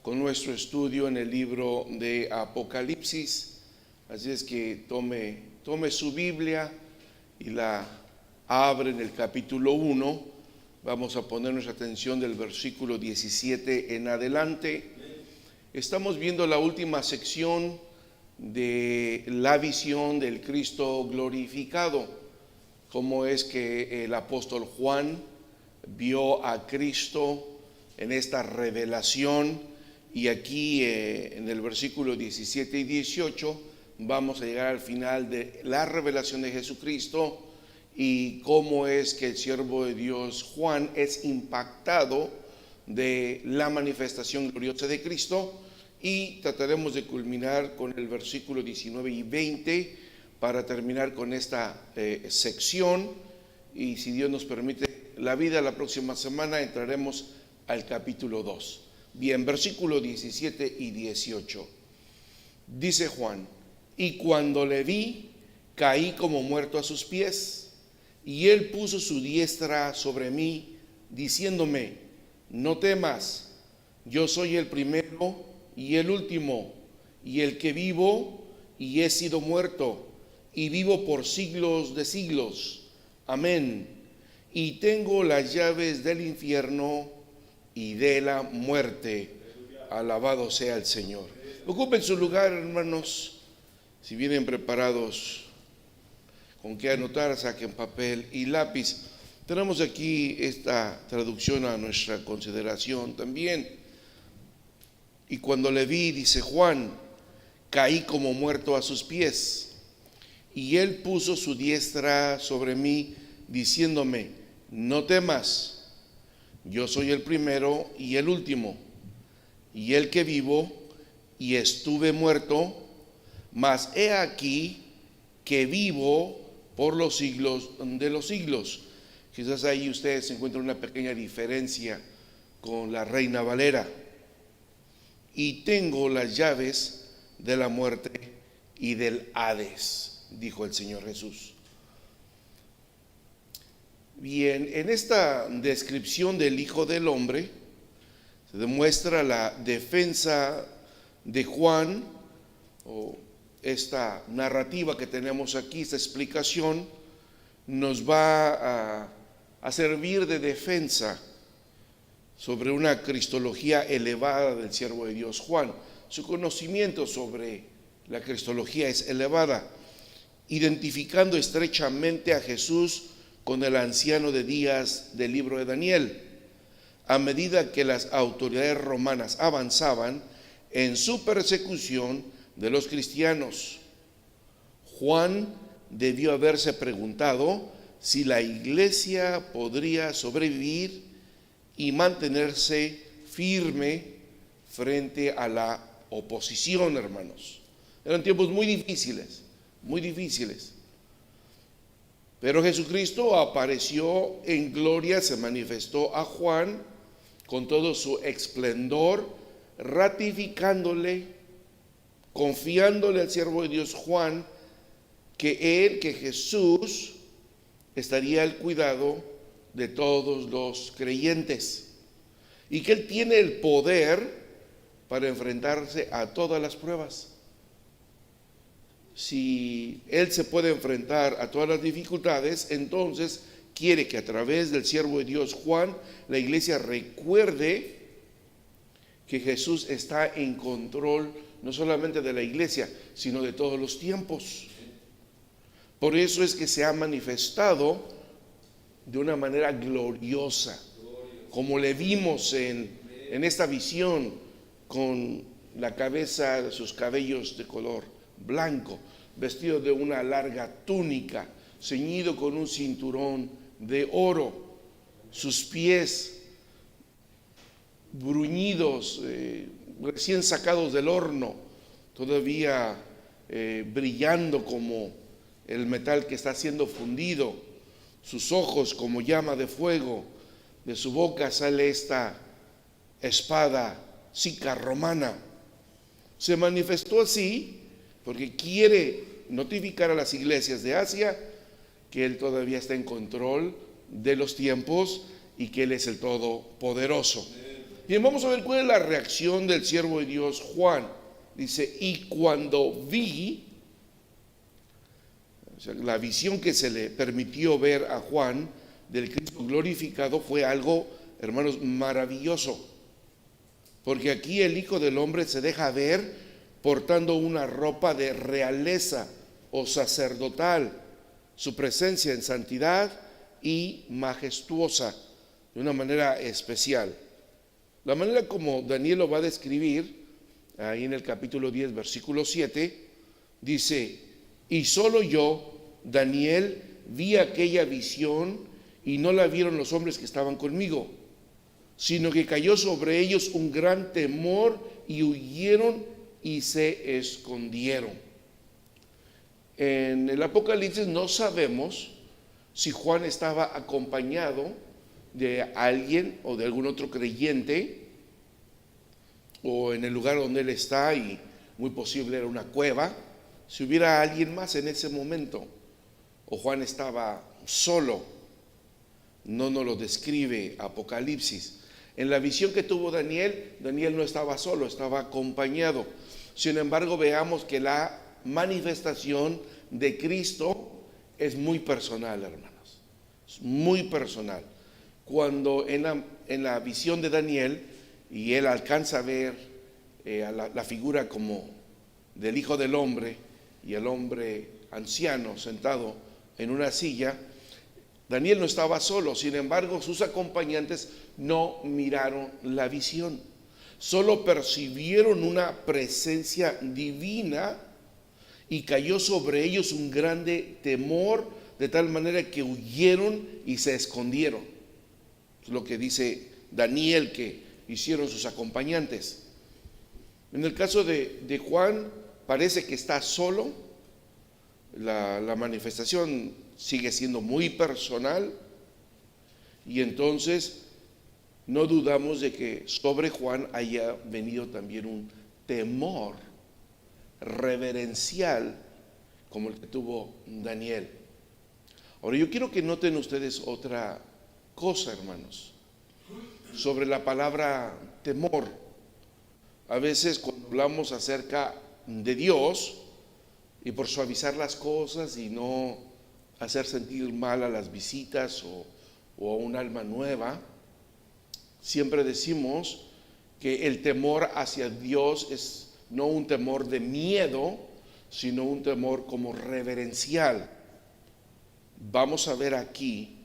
con nuestro estudio en el libro de Apocalipsis. Así es que tome su Biblia y la abre en el capítulo 1. Vamos a poner nuestra atención del versículo 17 en adelante. Estamos viendo la última sección de la visión del Cristo glorificado. Cómo es que el apóstol Juan vio a Cristo en esta revelación. Y aquí en el versículo 17 y 18 vamos a llegar al final de la revelación de Jesucristo y cómo es que el siervo de Dios Juan es impactado de la manifestación gloriosa de Cristo, y trataremos de culminar con el versículo 19 y 20 para terminar con esta sección, y si Dios nos permite la vida, la próxima semana entraremos al capítulo 2. Bien, versículo 17 y 18. Dice Juan: y cuando le vi, caí como muerto a sus pies, y él puso su diestra sobre mí, diciéndome: no temas, yo soy el primero y el último, y el que vivo y he sido muerto, y vivo por siglos de siglos. Amén. Y tengo las llaves del infierno y de la muerte. Alabado sea el Señor. Ocupen su lugar, hermanos. Si vienen preparados con qué anotar, saquen papel y lápiz. Tenemos aquí esta traducción a nuestra consideración también. Y cuando le vi, dice Juan, caí como muerto a sus pies, y él puso su diestra sobre mí, diciéndome: no temas, yo soy el primero y el último, y el que vivo y estuve muerto, mas he aquí que vivo por los siglos de los siglos. Quizás ahí ustedes encuentran una pequeña diferencia con la Reina Valera. Y tengo las llaves de la muerte y del Hades, dijo el Señor Jesús. Bien, en esta descripción del Hijo del Hombre se demuestra la defensa de Juan, o esta narrativa que tenemos aquí, esta explicación, nos va a servir de defensa sobre una cristología elevada del siervo de Dios Juan. Su conocimiento sobre la cristología es elevada, identificando estrechamente a Jesús con el anciano de días del libro de Daniel. A medida que las autoridades romanas avanzaban en su persecución de los cristianos, Juan debió haberse preguntado si la iglesia podría sobrevivir y mantenerse firme frente a la oposición, hermanos. Eran tiempos muy difíciles, muy difíciles. Pero Jesucristo apareció en gloria, se manifestó a Juan con todo su esplendor, ratificándole, confiándole al siervo de Dios Juan que Jesús estaría al cuidado de todos los creyentes y que él tiene el poder para enfrentarse a todas las pruebas. Si él se puede enfrentar a todas las dificultades, entonces quiere que a través del siervo de Dios Juan, la iglesia recuerde que Jesús está en control no solamente de la iglesia, sino de todos los tiempos. Por eso es que se ha manifestado de una manera gloriosa, como le vimos en esta visión, con la cabeza de sus cabellos de color blanco, vestido de una larga túnica, ceñido con un cinturón de oro, sus pies bruñidos, recién sacados del horno, todavía brillando como el metal que está siendo fundido, sus ojos como llama de fuego, de su boca sale esta espada sica romana. Se manifestó así porque quiere notificar a las iglesias de Asia que Él todavía está en control de los tiempos y que Él es el Todopoderoso. Bien, vamos a ver cuál es la reacción del siervo de Dios Juan. Dice, y cuando vi, o sea, la visión que se le permitió ver a Juan del Cristo glorificado fue algo, hermanos, maravilloso. Porque aquí el Hijo del Hombre se deja ver portando una ropa de realeza o sacerdotal, su presencia en santidad y majestuosa, de una manera especial. La manera como Daniel lo va a describir, ahí en el capítulo 10, versículo 7, dice, y solo yo, Daniel, vi aquella visión y no la vieron los hombres que estaban conmigo, sino que cayó sobre ellos un gran temor y huyeron y se escondieron. En el Apocalipsis no sabemos si Juan estaba acompañado de alguien o de algún otro creyente, o en el lugar donde él está, y muy posible era una cueva, si hubiera alguien más en ese momento, o Juan estaba solo. No nos lo describe Apocalipsis. En la visión que tuvo Daniel, Daniel no estaba solo, estaba acompañado. Sin embargo, veamos que la manifestación de Cristo es muy personal, hermanos. Es muy personal. Cuando en la visión de Daniel, y él alcanza a ver a la figura como del Hijo del Hombre y el hombre anciano sentado en una silla, Daniel no estaba solo. Sin embargo, sus acompañantes no miraron la visión, solo percibieron una presencia divina y cayó sobre ellos un grande temor, de tal manera que huyeron y se escondieron. Es lo que dice Daniel que hicieron sus acompañantes. En el caso de Juan, parece que está solo. La manifestación sigue siendo muy personal, y entonces no dudamos de que sobre Juan haya venido también un temor reverencial como el que tuvo Daniel. Ahora yo quiero que noten ustedes otra cosa, hermanos, sobre la palabra temor. A veces cuando hablamos acerca de Dios, y por suavizar las cosas y no hacer sentir mal a las visitas o a un alma nueva, siempre decimos que el temor hacia Dios es no un temor de miedo, sino un temor como reverencial. Vamos a ver aquí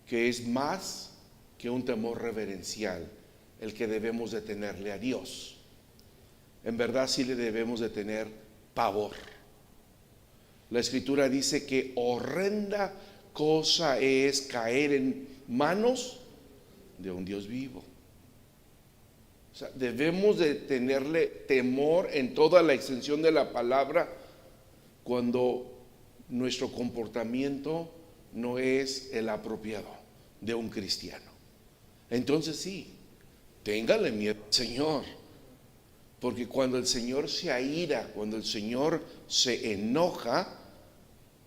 que es más que un temor reverencial el que debemos de tenerle a Dios. En verdad sí le debemos de tener pavor. La Escritura dice que horrenda cosa es caer en manos de un Dios vivo. O sea, debemos de tenerle temor en toda la extensión de la palabra cuando nuestro comportamiento no es el apropiado de un cristiano. Entonces sí, téngale miedo al Señor, porque cuando el Señor se aira, cuando el Señor se enoja,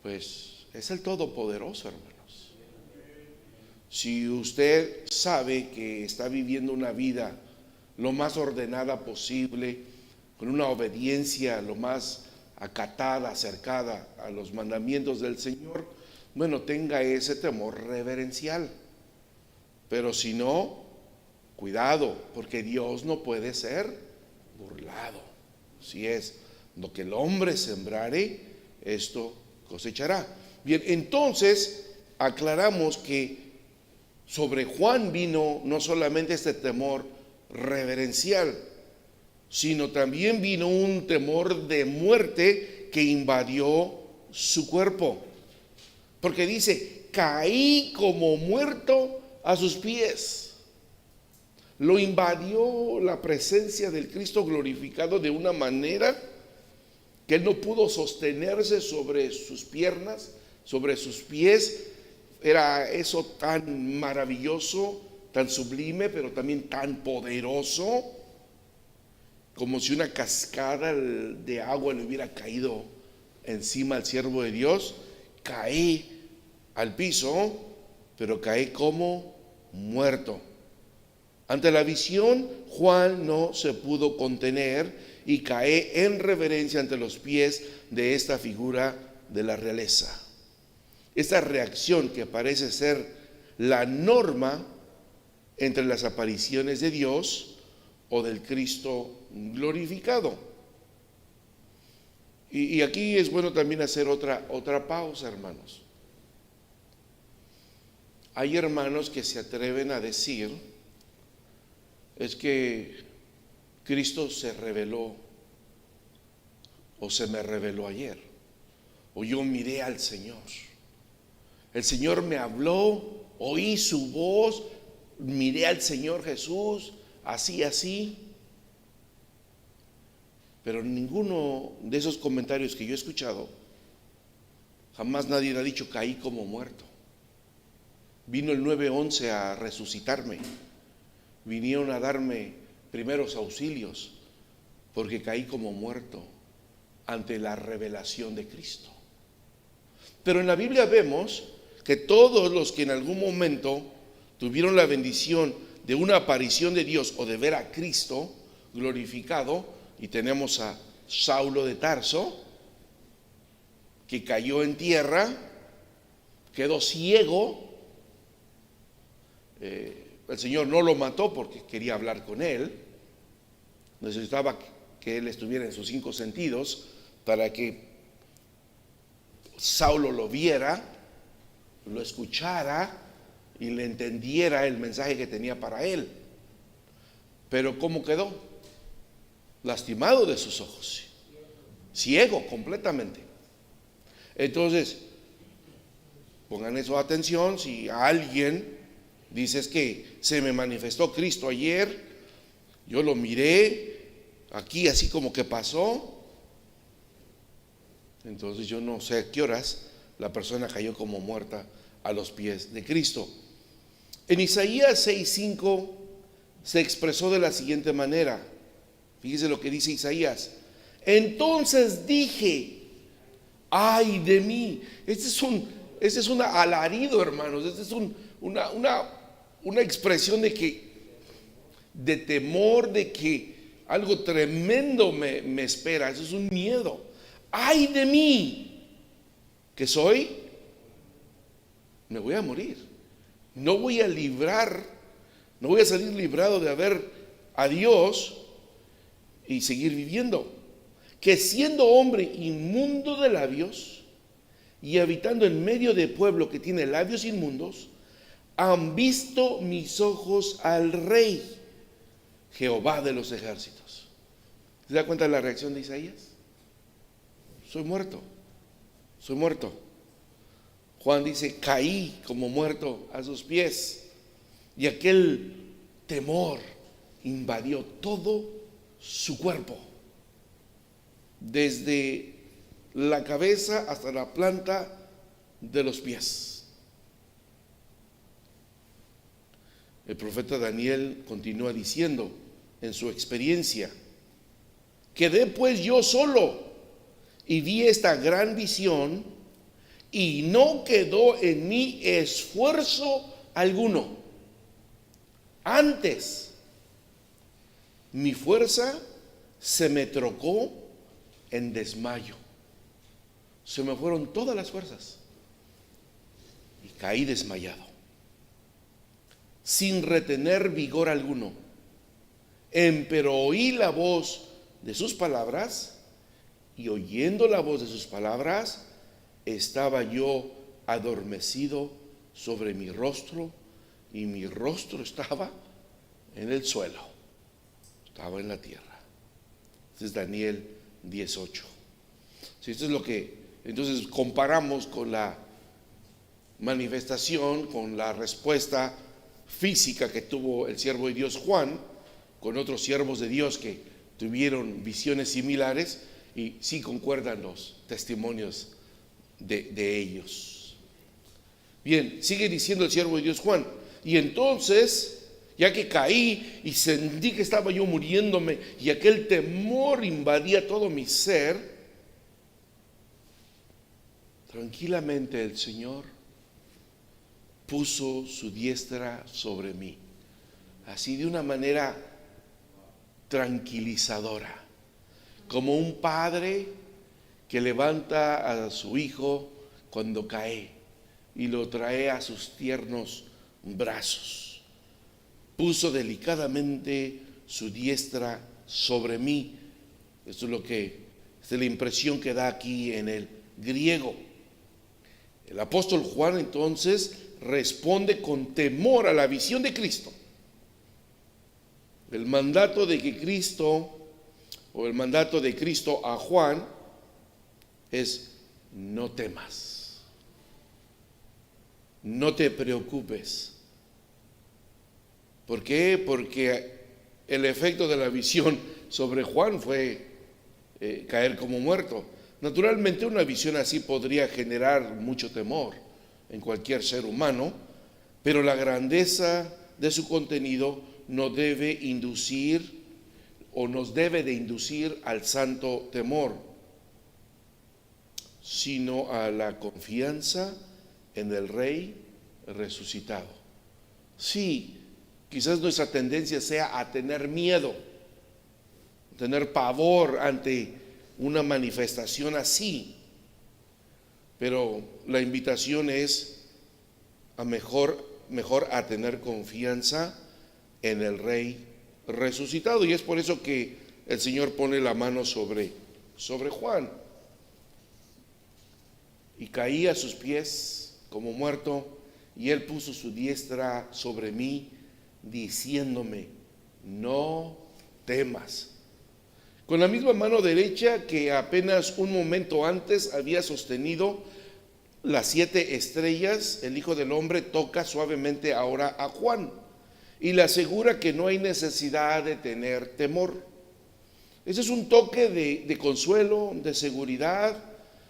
pues es el Todopoderoso, hermanos. Si usted sabe que está viviendo una vida lo más ordenada posible, con una obediencia lo más acatada, acercada a los mandamientos del Señor, bueno, tenga ese temor reverencial. Pero si no, cuidado, porque Dios no puede ser burlado. Si es lo que el hombre sembrare, esto cosechará. Bien, entonces aclaramos que sobre Juan vino no solamente este temor reverencial, sino también vino un temor de muerte que invadió su cuerpo. Porque dice, caí como muerto a sus pies. Lo invadió la presencia del Cristo glorificado de una manera que él no pudo sostenerse sobre sus piernas, sobre sus pies. Era eso tan maravilloso, tan sublime, pero también tan poderoso, como si una cascada de agua le hubiera caído encima al siervo de Dios. Caí al piso, pero caí como muerto. Ante la visión, Juan no se pudo contener y cae en reverencia ante los pies de esta figura de la realeza. Esta reacción que parece ser la norma entre las apariciones de Dios o del Cristo glorificado. Y aquí es bueno también hacer otra pausa, hermanos. Hay hermanos que se atreven a decir, es que Cristo se reveló, o se me reveló ayer, o yo miré al Señor. El Señor me habló, oí su voz, miré al Señor Jesús, así. Pero ninguno de esos comentarios que yo he escuchado, jamás nadie ha dicho caí como muerto. Vino el 911 a resucitarme. Vinieron a darme primeros auxilios porque caí como muerto ante la revelación de Cristo. Pero en la Biblia vemos que todos los que en algún momento tuvieron la bendición de una aparición de Dios o de ver a Cristo glorificado, y tenemos a Saulo de Tarso, que cayó en tierra, quedó ciego. El Señor no lo mató porque quería hablar con él, necesitaba que él estuviera en sus 5 sentidos para que Saulo lo viera, lo escuchara y le entendiera el mensaje que tenía para él. Pero ¿cómo quedó? Lastimado de sus ojos, ciego completamente. Entonces, pongan eso atención. Si a alguien dices que se me manifestó Cristo ayer, yo lo miré aquí así como que pasó, entonces yo no sé a qué horas la persona cayó como muerta a los pies de Cristo. En Isaías 6:5 se expresó de la siguiente manera. Fíjese lo que dice Isaías. Entonces dije, ay de mí. Este es un alarido, hermanos. Este es una expresión de temor, de que algo tremendo me espera. Eso es un miedo. Ay de mí, que soy, me voy a morir. No voy a salir librado de ver a Dios y seguir viviendo. Que siendo hombre inmundo de labios y habitando en medio de pueblo que tiene labios inmundos, han visto mis ojos al Rey, Jehová de los ejércitos. ¿Se da cuenta de la reacción de Isaías? Soy muerto. Juan dice, caí como muerto a sus pies, y aquel temor invadió todo su cuerpo, desde la cabeza hasta la planta de los pies. El profeta Daniel continúa diciendo en su experiencia, quedé pues yo solo y vi esta gran visión y no quedó en mí esfuerzo alguno. Antes, mi fuerza se me trocó en desmayo. Se me fueron todas las fuerzas y caí desmayado, sin retener vigor alguno. Empero oí la voz de sus palabras, y oyendo la voz de sus palabras, estaba yo adormecido sobre mi rostro, y mi rostro estaba en el suelo. Estaba en la tierra. Este es Daniel 10:8. Si esto es lo que entonces comparamos con la manifestación, con la respuesta física que tuvo el siervo de Dios Juan, con otros siervos de Dios que tuvieron visiones similares, y sí concuerdan los testimonios de ellos. Bien, sigue diciendo el siervo de Dios Juan, y entonces, ya que caí y sentí que estaba yo muriéndome y aquel temor invadía todo mi ser, tranquilamente el Señor puso su diestra sobre mí. así de una manera tranquilizadora, como un padre que levanta a su hijo cuando cae y lo trae a sus tiernos brazos. Puso delicadamente su diestra sobre mí. Eso es lo que es la impresión que da aquí en el griego. El apóstol Juan entonces responde con temor a la visión de Cristo. El mandato de Cristo a Juan es: no temas, no te preocupes. ¿Por qué? Porque el efecto de la visión sobre Juan fue caer como muerto. Naturalmente, una visión así podría generar mucho temor en cualquier ser humano, pero la grandeza de su contenido nos debe de inducir al santo temor, sino a la confianza en el Rey resucitado. Sí, quizás nuestra tendencia sea a tener miedo, tener pavor ante una manifestación así, pero la invitación es a mejor a tener confianza en el Rey resucitado, y es por eso que el Señor pone la mano sobre Juan, y caí a sus pies como muerto, y él puso su diestra sobre mí, diciéndome: no temas. Con la misma mano derecha que apenas un momento antes había sostenido las 7 estrellas, el Hijo del Hombre toca suavemente ahora a Juan y le asegura que no hay necesidad de tener temor. Ese es un toque de consuelo, de seguridad,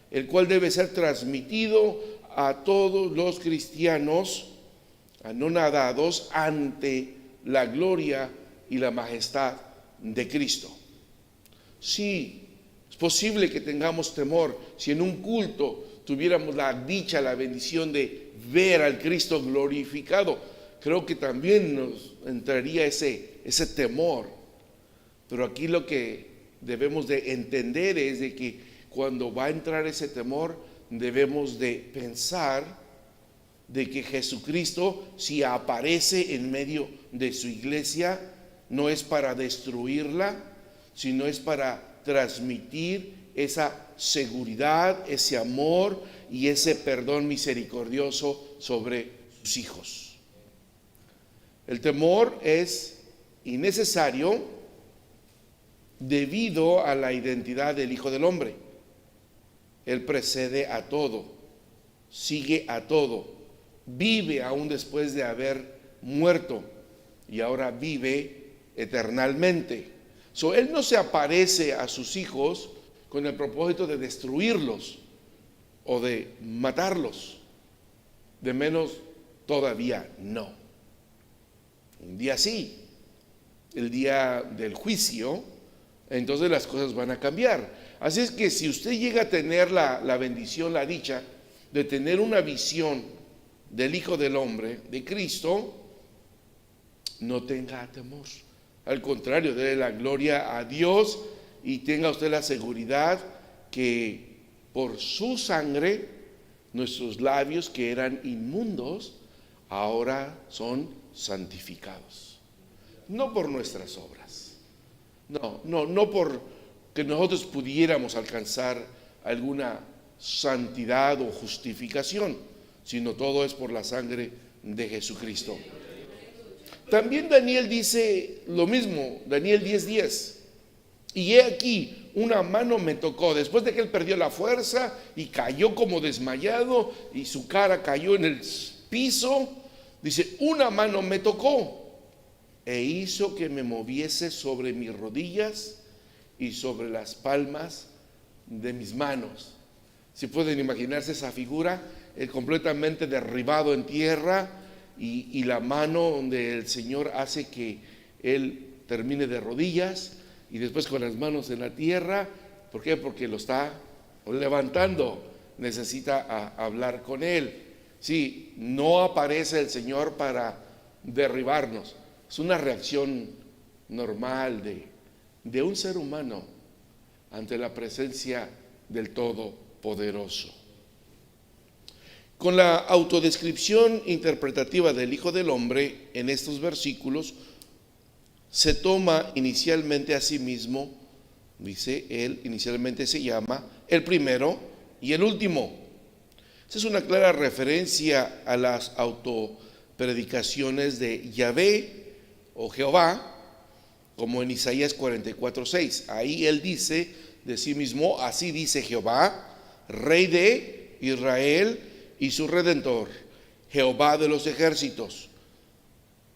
el cual debe ser transmitido a todos los cristianos anonadados ante la gloria y la majestad de Cristo. Sí, es posible que tengamos temor. Si en un culto tuviéramos la dicha, la bendición de ver al Cristo glorificado, creo que también nos entraría ese temor. Pero aquí lo que debemos de entender es de que cuando va a entrar ese temor, debemos de pensar de que Jesucristo, si aparece en medio de su iglesia, no es para destruirla, sino es para transmitir esa seguridad, ese amor y ese perdón misericordioso sobre sus hijos. El temor es innecesario debido a la identidad del Hijo del Hombre. Él precede a todo, sigue a todo, vive aún después de haber muerto y ahora vive eternamente. Él no se aparece a sus hijos con el propósito de destruirlos o de matarlos, de menos todavía no. Un día sí, el día del juicio, entonces las cosas van a cambiar. Así es que si usted llega a tener la bendición, la dicha de tener una visión del Hijo del Hombre, de Cristo, no tenga temor. Al contrario, déle la gloria a Dios y tenga usted la seguridad que por su sangre nuestros labios, que eran inmundos, ahora son santificados. No por nuestras obras, no por que nosotros pudiéramos alcanzar alguna santidad o justificación, sino todo es por la sangre de Jesucristo. También Daniel dice lo mismo, Daniel 10:10. Y he aquí, una mano me tocó, después de que él perdió la fuerza y cayó como desmayado y su cara cayó en el piso, dice: una mano me tocó e hizo que me moviese sobre mis rodillas y sobre las palmas de mis manos. Si pueden imaginarse esa figura, él completamente derribado en tierra, y la mano donde el Señor hace que él termine de rodillas y después con las manos en la tierra. ¿Por qué? Porque lo está levantando, necesita hablar con él. Sí, no aparece el Señor para derribarnos, Es una reacción normal de un ser humano ante la presencia del Todopoderoso. Con la autodescripción interpretativa del Hijo del Hombre en estos versículos, se toma inicialmente a sí mismo, dice él, inicialmente se llama el primero y el último. Esta es una clara referencia a las autopredicaciones de Yahvé o Jehová, como en Isaías 44:6. Ahí él dice de sí mismo: así dice Jehová, Rey de Israel y su Redentor, Jehová de los ejércitos.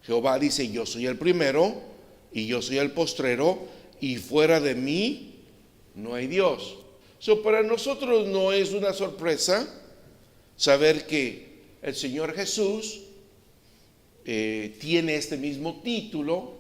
Jehová dice: yo soy el primero y yo soy el postrero, y fuera de mí no hay Dios. Para nosotros no es una sorpresa saber que el Señor Jesús tiene este mismo título,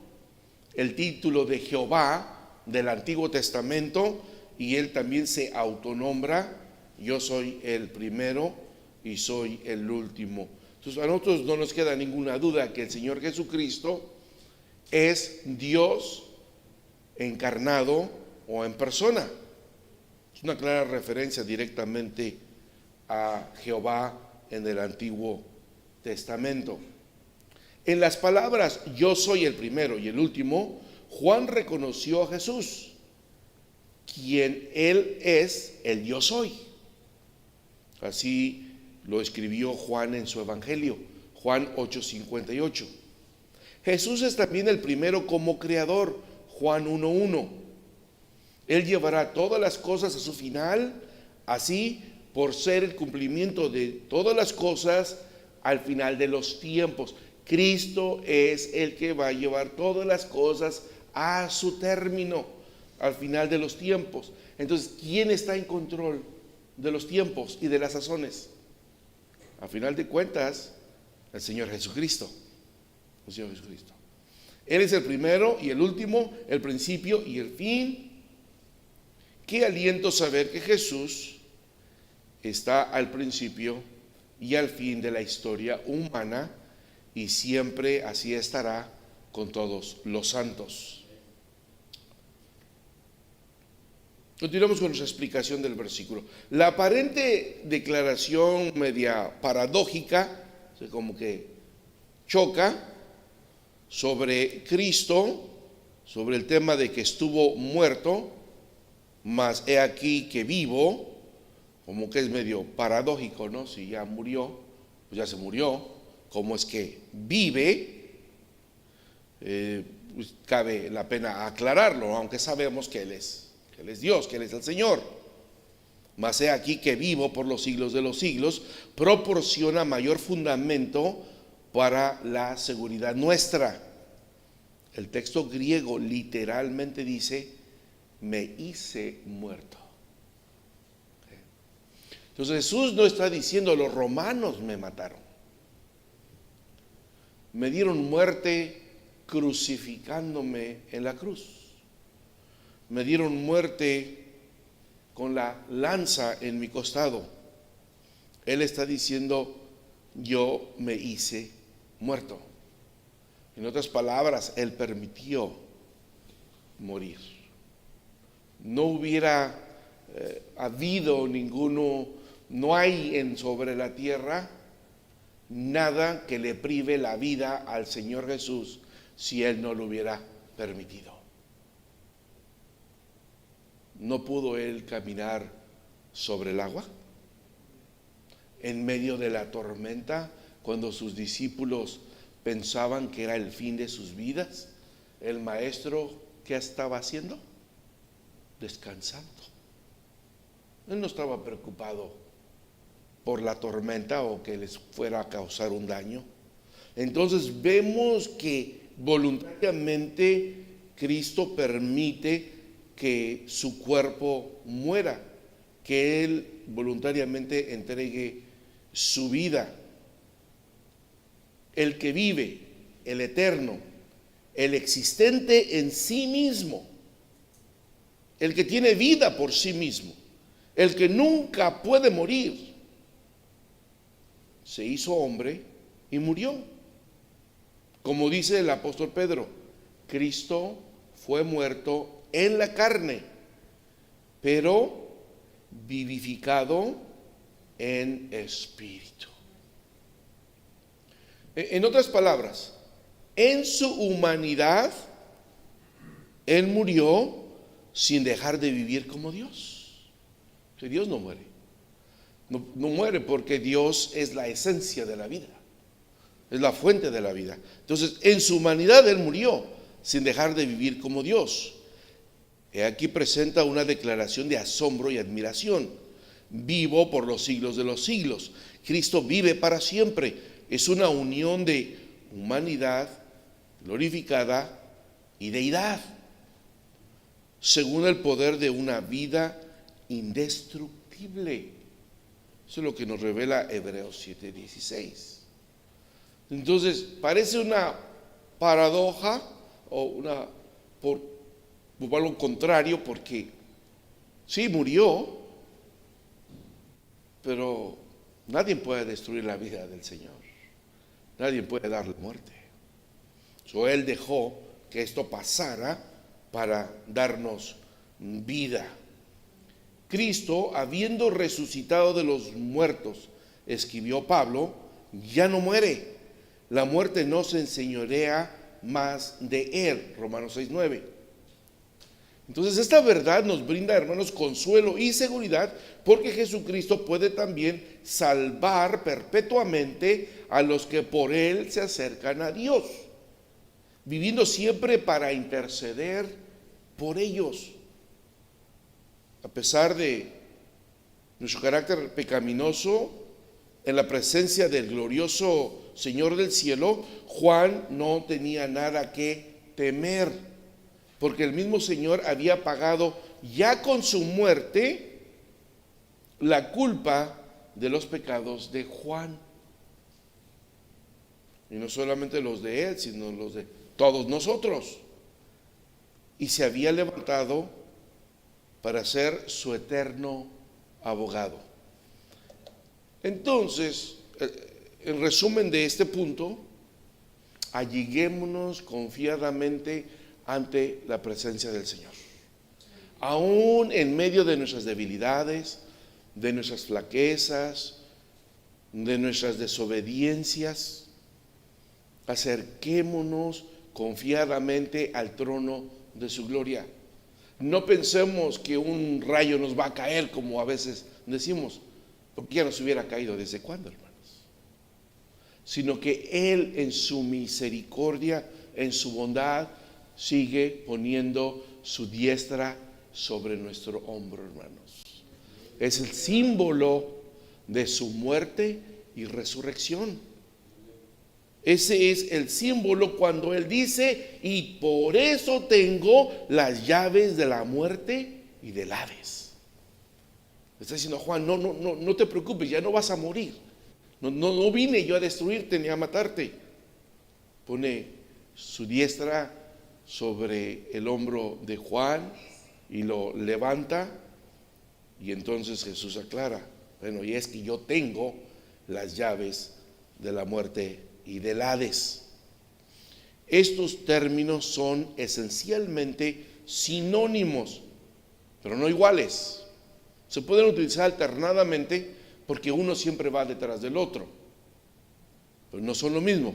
el título de Jehová del Antiguo Testamento, y él también se autonombra: yo soy el primero y soy el último. Entonces a nosotros no nos queda ninguna duda que el Señor Jesucristo es Dios encarnado o en persona. Es una clara referencia directamente a Jehová en el Antiguo Testamento. En las palabras yo soy el primero y el último, Juan reconoció a Jesús, quien él es el yo soy. Así lo escribió Juan en su Evangelio, Juan 8:58. Jesús es también el primero como creador, Juan 1:1. Él llevará todas las cosas a su final, así por ser el cumplimiento de todas las cosas al final de los tiempos. Cristo es el que va a llevar todas las cosas a su término, al final de los tiempos. Entonces, ¿quién está en control de los tiempos y de las sazones? A final de cuentas, el Señor Jesucristo. El Señor Jesucristo. Él es el primero y el último, el principio y el fin. Qué aliento saber que Jesús está al principio y al fin de la historia humana, y siempre así estará con todos los santos. Continuamos con nuestra explicación del versículo. La aparente declaración media paradójica, como que choca, sobre Cristo, sobre el tema de que estuvo muerto, mas he aquí que vivo, como que es medio paradójico, ¿no? Si ya murió, pues ya se murió. ¿Cómo es que vive? Pues cabe la pena aclararlo, aunque sabemos que Él es Dios, que Él es el Señor. Mas he aquí que vivo por los siglos de los siglos, proporciona mayor fundamento para la seguridad nuestra. El texto griego literalmente dice: me hice muerto. Entonces Jesús no está diciendo: los romanos me mataron, me dieron muerte crucificándome en la cruz, me dieron muerte con la lanza en mi costado. Él está diciendo: yo me hice muerto. En otras palabras, Él permitió morir. No hubiera habido ninguno, no hay sobre la tierra nada que le prive la vida al Señor Jesús si Él no lo hubiera permitido. ¿No pudo Él caminar sobre el agua? En medio de la tormenta, cuando sus discípulos pensaban que era el fin de sus vidas, el maestro, ¿qué estaba haciendo? Descansando. Él no estaba preocupado por la tormenta o que les fuera a causar un daño. Entonces vemos que voluntariamente Cristo permite que su cuerpo muera, que Él voluntariamente entregue su vida. El que vive, el eterno, el existente en sí mismo, el que tiene vida por sí mismo, el que nunca puede morir, se hizo hombre y murió. Como dice el apóstol Pedro, Cristo fue muerto en la carne, pero vivificado en espíritu. En otras palabras, en su humanidad, Él murió sin dejar de vivir como Dios. Que Dios no muere. No muere porque Dios es la esencia de la vida. Es la fuente de la vida. Entonces, en su humanidad Él murió sin dejar de vivir como Dios. Aquí presenta una declaración de asombro y admiración. Vivo por los siglos de los siglos. Cristo vive para siempre. Es una unión de humanidad glorificada y deidad, según el poder de una vida indestructible. Eso es lo que nos revela Hebreos 7:16. Entonces, parece una paradoja o por algo contrario, porque sí murió, pero nadie puede destruir la vida del Señor. Nadie puede darle muerte. Él dejó que esto pasara para darnos vida. Cristo, habiendo resucitado de los muertos, escribió Pablo, ya no muere. La muerte no se enseñorea más de Él. Romanos 6:9. Entonces esta verdad nos brinda, hermanos, consuelo y seguridad, porque Jesucristo puede también salvar perpetuamente a los que por Él se acercan a Dios, viviendo siempre para interceder por ellos. A pesar de nuestro carácter pecaminoso, en la presencia del glorioso Señor del cielo, Juan no tenía nada que temer, porque el mismo Señor había pagado ya con su muerte la culpa de los pecados de Juan. Y no solamente los de él, sino los de todos nosotros. Y se había levantado para ser su eterno abogado. Entonces, en resumen de este punto, alleguémonos confiadamente ante la presencia del Señor. Aún en medio de nuestras debilidades, de nuestras flaquezas, de nuestras desobediencias, acerquémonos confiadamente al trono de su gloria. No pensemos que un rayo nos va a caer, como a veces decimos, porque ya nos hubiera caído desde cuándo, hermanos. Sino que Él en su misericordia, en su bondad, sigue poniendo su diestra sobre nuestro hombro, hermanos. Es el símbolo de su muerte y resurrección. Ese es el símbolo cuando Él dice, y por eso tengo las llaves de la muerte y del Hades. Está diciendo Juan, no te preocupes, ya no vas a morir. No vine yo a destruirte ni a matarte. Pone su diestra sobre el hombro de Juan y lo levanta, y entonces Jesús aclara, bueno, y es que yo tengo las llaves de la muerte y del Hades. Estos términos son esencialmente sinónimos, pero no iguales. Se pueden utilizar alternadamente porque uno siempre va detrás del otro, pero no son lo mismo,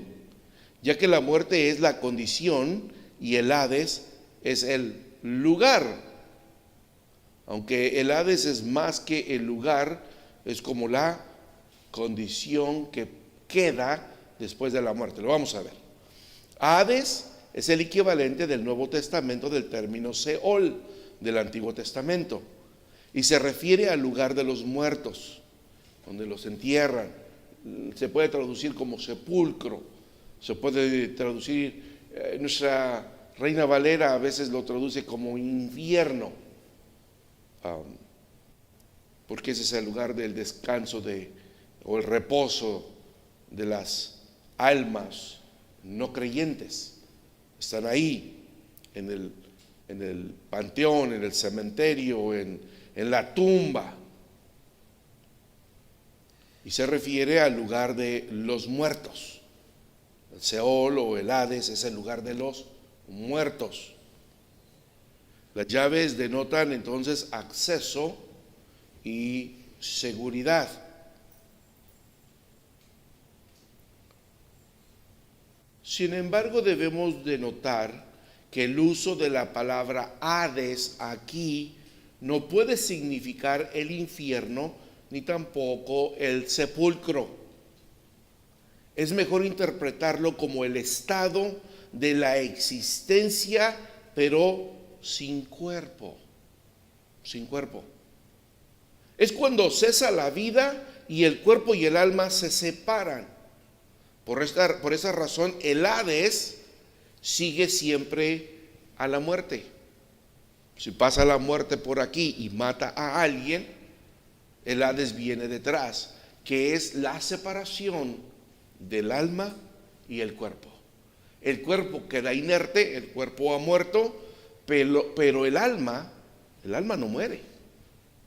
ya que la muerte es la condición y el Hades es el lugar. Aunque el Hades es más que el lugar, es como la condición que queda después de la muerte. Lo vamos a ver. Hades es el equivalente del Nuevo Testamento del término Seol del Antiguo Testamento, y se refiere al lugar de los muertos, donde los entierran. Se puede traducir como sepulcro, se puede traducir, nuestra Reina Valera a veces lo traduce como infierno, porque ese es el lugar del descanso o el reposo de las almas no creyentes. Están ahí en el panteón, en el cementerio, en la tumba. Y se refiere al lugar de los muertos. El Seol o el Hades es el lugar de los muertos. Las llaves denotan entonces acceso y seguridad. Sin embargo, debemos de notar que el uso de la palabra Hades aquí no puede significar el infierno ni tampoco el sepulcro. Es mejor interpretarlo como el estado de la existencia, pero sin cuerpo. Sin cuerpo. Es cuando cesa la vida y el cuerpo y el alma se separan. Por esa razón, el Hades sigue siempre a la muerte. Si pasa la muerte por aquí y mata a alguien, el Hades viene detrás, que es la separación del alma y el cuerpo. El cuerpo queda inerte, el cuerpo ha muerto, pero el alma no muere.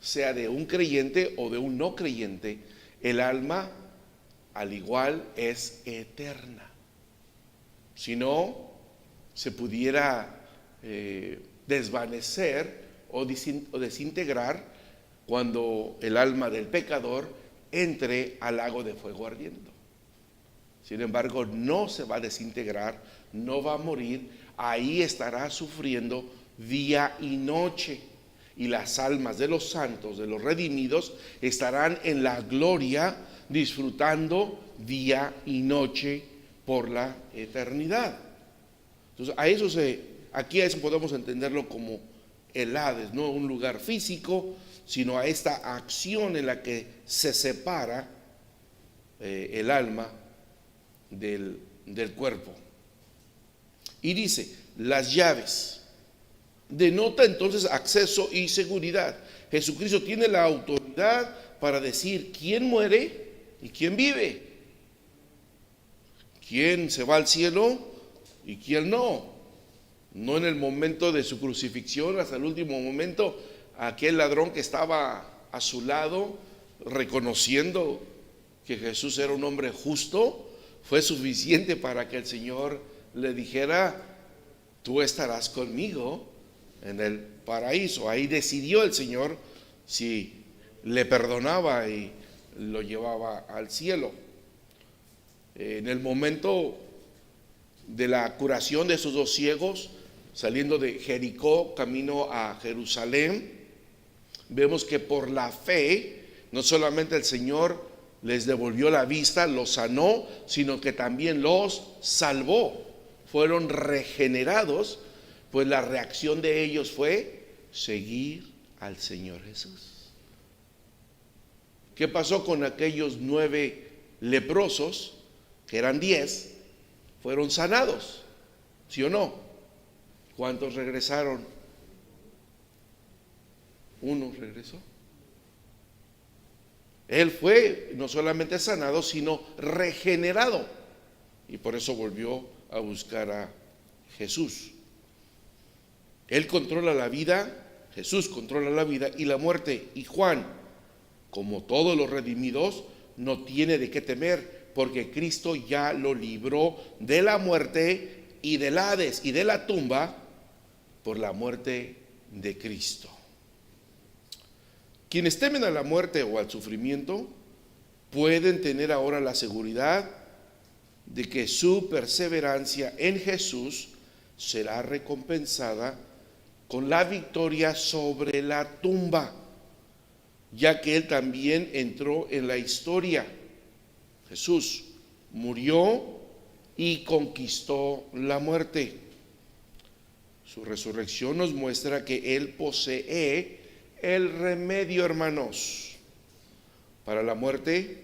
Sea de un creyente o de un no creyente, el alma al igual es eterna. Si no, se pudiera desvanecer o desintegrar cuando el alma del pecador entre al lago de fuego ardiendo. Sin embargo, no se va a desintegrar, no va a morir, ahí estará sufriendo día y noche. Y las almas de los santos, de los redimidos, estarán en la gloria, disfrutando día y noche por la eternidad. Entonces, aquí a eso podemos entenderlo como el Hades, no un lugar físico, sino a esta acción en la que se separa el alma del cuerpo. Y dice, las llaves. Denota entonces acceso y seguridad. Jesucristo tiene la autoridad para decir quién muere y quién vive, quién se va al cielo y quién no. No en el momento de su crucifixión, hasta el último momento, aquel ladrón que estaba a su lado, reconociendo que Jesús era un hombre justo, fue suficiente para que el Señor le dijera: tú estarás conmigo en el paraíso. Ahí decidió el Señor si le perdonaba y lo llevaba al cielo. En el momento de la curación de esos dos ciegos, saliendo de Jericó camino a Jerusalén, vemos que por la fe no solamente el Señor les devolvió la vista, los sanó, sino que también los salvó. Fueron regenerados, pues la reacción de ellos fue seguir al Señor Jesús. ¿Qué pasó con aquellos 9 leprosos, que eran 10? Fueron sanados, ¿sí o no? ¿Cuántos regresaron? Uno regresó. Él fue no solamente sanado, sino regenerado, y por eso volvió a buscar a Jesús. Él controla la vida, Jesús controla la vida y la muerte. Y Juan, como todos los redimidos, no tiene de qué temer, porque Cristo ya lo libró de la muerte y del Hades y de la tumba por la muerte de Cristo. Quienes temen a la muerte o al sufrimiento pueden tener ahora la seguridad de que su perseverancia en Jesús será recompensada con la victoria sobre la tumba, ya que Él también entró en la historia. Jesús murió y conquistó la muerte. Su resurrección nos muestra que Él posee el remedio, hermanos, para la muerte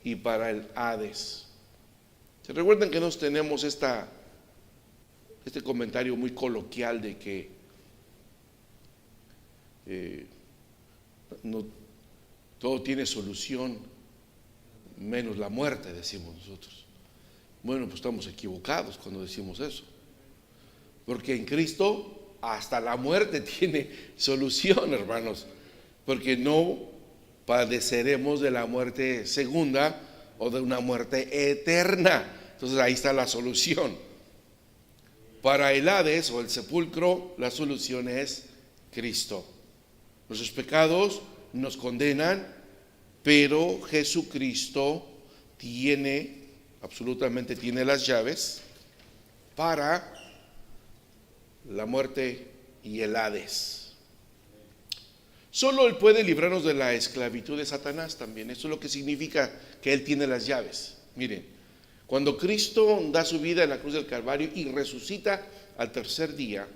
y para el Hades. ¿Se recuerdan que nos tenemos este comentario muy coloquial de que no, todo tiene solución menos la muerte, decimos nosotros? Bueno, pues estamos equivocados cuando decimos eso, porque en Cristo hasta la muerte tiene solución, hermanos, porque no padeceremos de la muerte segunda o de una muerte eterna, Entonces ahí está la solución. Para el Hades o el sepulcro, la solución es Cristo. Nuestros pecados nos condenan, pero Jesucristo absolutamente tiene las llaves para la muerte y el Hades. Solo Él puede librarnos de la esclavitud de Satanás también. Eso es lo que significa que Él tiene las llaves. Miren, cuando Cristo da su vida en la cruz del Calvario y resucita al tercer día,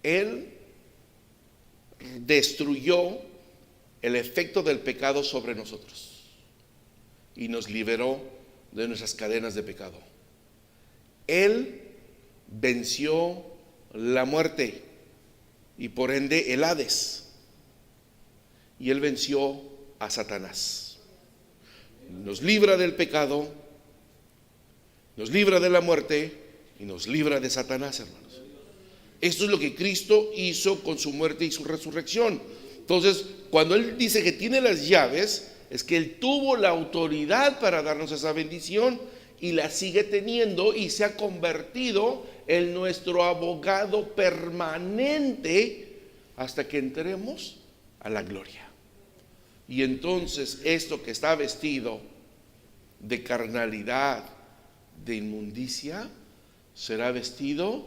Él destruyó el efecto del pecado sobre nosotros y nos liberó de nuestras cadenas de pecado. Él venció la muerte y por ende el Hades, y Él venció a Satanás. Nos libra del pecado, nos libra de la muerte y nos libra de Satanás, hermanos. Esto es lo que Cristo hizo con su muerte y su resurrección. Entonces, cuando Él dice que tiene las llaves, es que Él tuvo la autoridad para darnos esa bendición y la sigue teniendo, y se ha convertido en nuestro abogado permanente hasta que entremos a la gloria. Y entonces esto que está vestido de carnalidad, de inmundicia, será vestido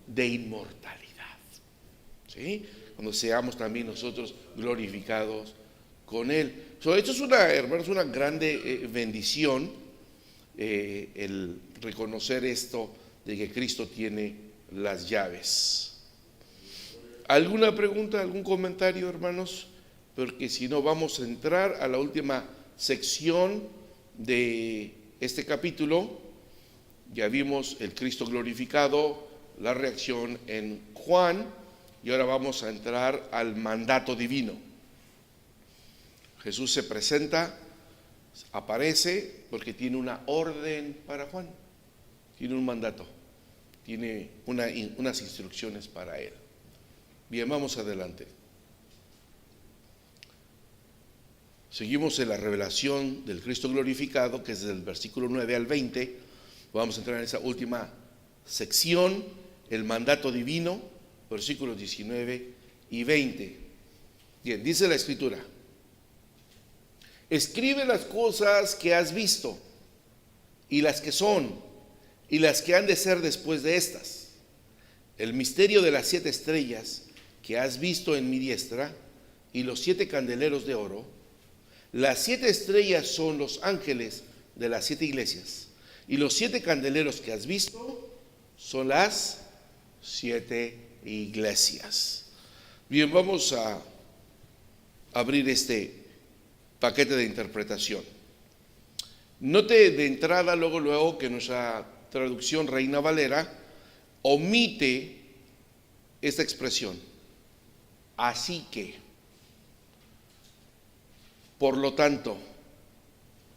de inmortalidad. ¿Sí? Cuando seamos también nosotros glorificados con Él. Esto es hermanos, una grande bendición, el reconocer esto de que Cristo tiene las llaves. ¿Alguna pregunta, algún comentario, hermanos? Porque si no, vamos a entrar a la última sección de este capítulo. Ya vimos el Cristo glorificado, la reacción en Juan, y ahora vamos a entrar al mandato divino. Jesús se presenta, aparece porque tiene una orden para Juan, tiene un mandato, tiene unas instrucciones para él. Bien, vamos adelante. Seguimos en la revelación del Cristo glorificado, que es del versículo 9 al 20. Vamos a entrar en esa última sección, el mandato divino, versículos 19 y 20. Bien, dice la Escritura: escribe las cosas que has visto, y las que son, y las que han de ser después de estas, el misterio de las 7 estrellas que has visto en mi diestra, y los 7 candeleros de oro. Las 7 estrellas son los ángeles de las 7 iglesias, y los 7 candeleros que has visto son las 7 iglesias. Bien, vamos a abrir este paquete de interpretación. Note de entrada, luego que nuestra traducción Reina Valera omite esta expresión: así que, por lo tanto,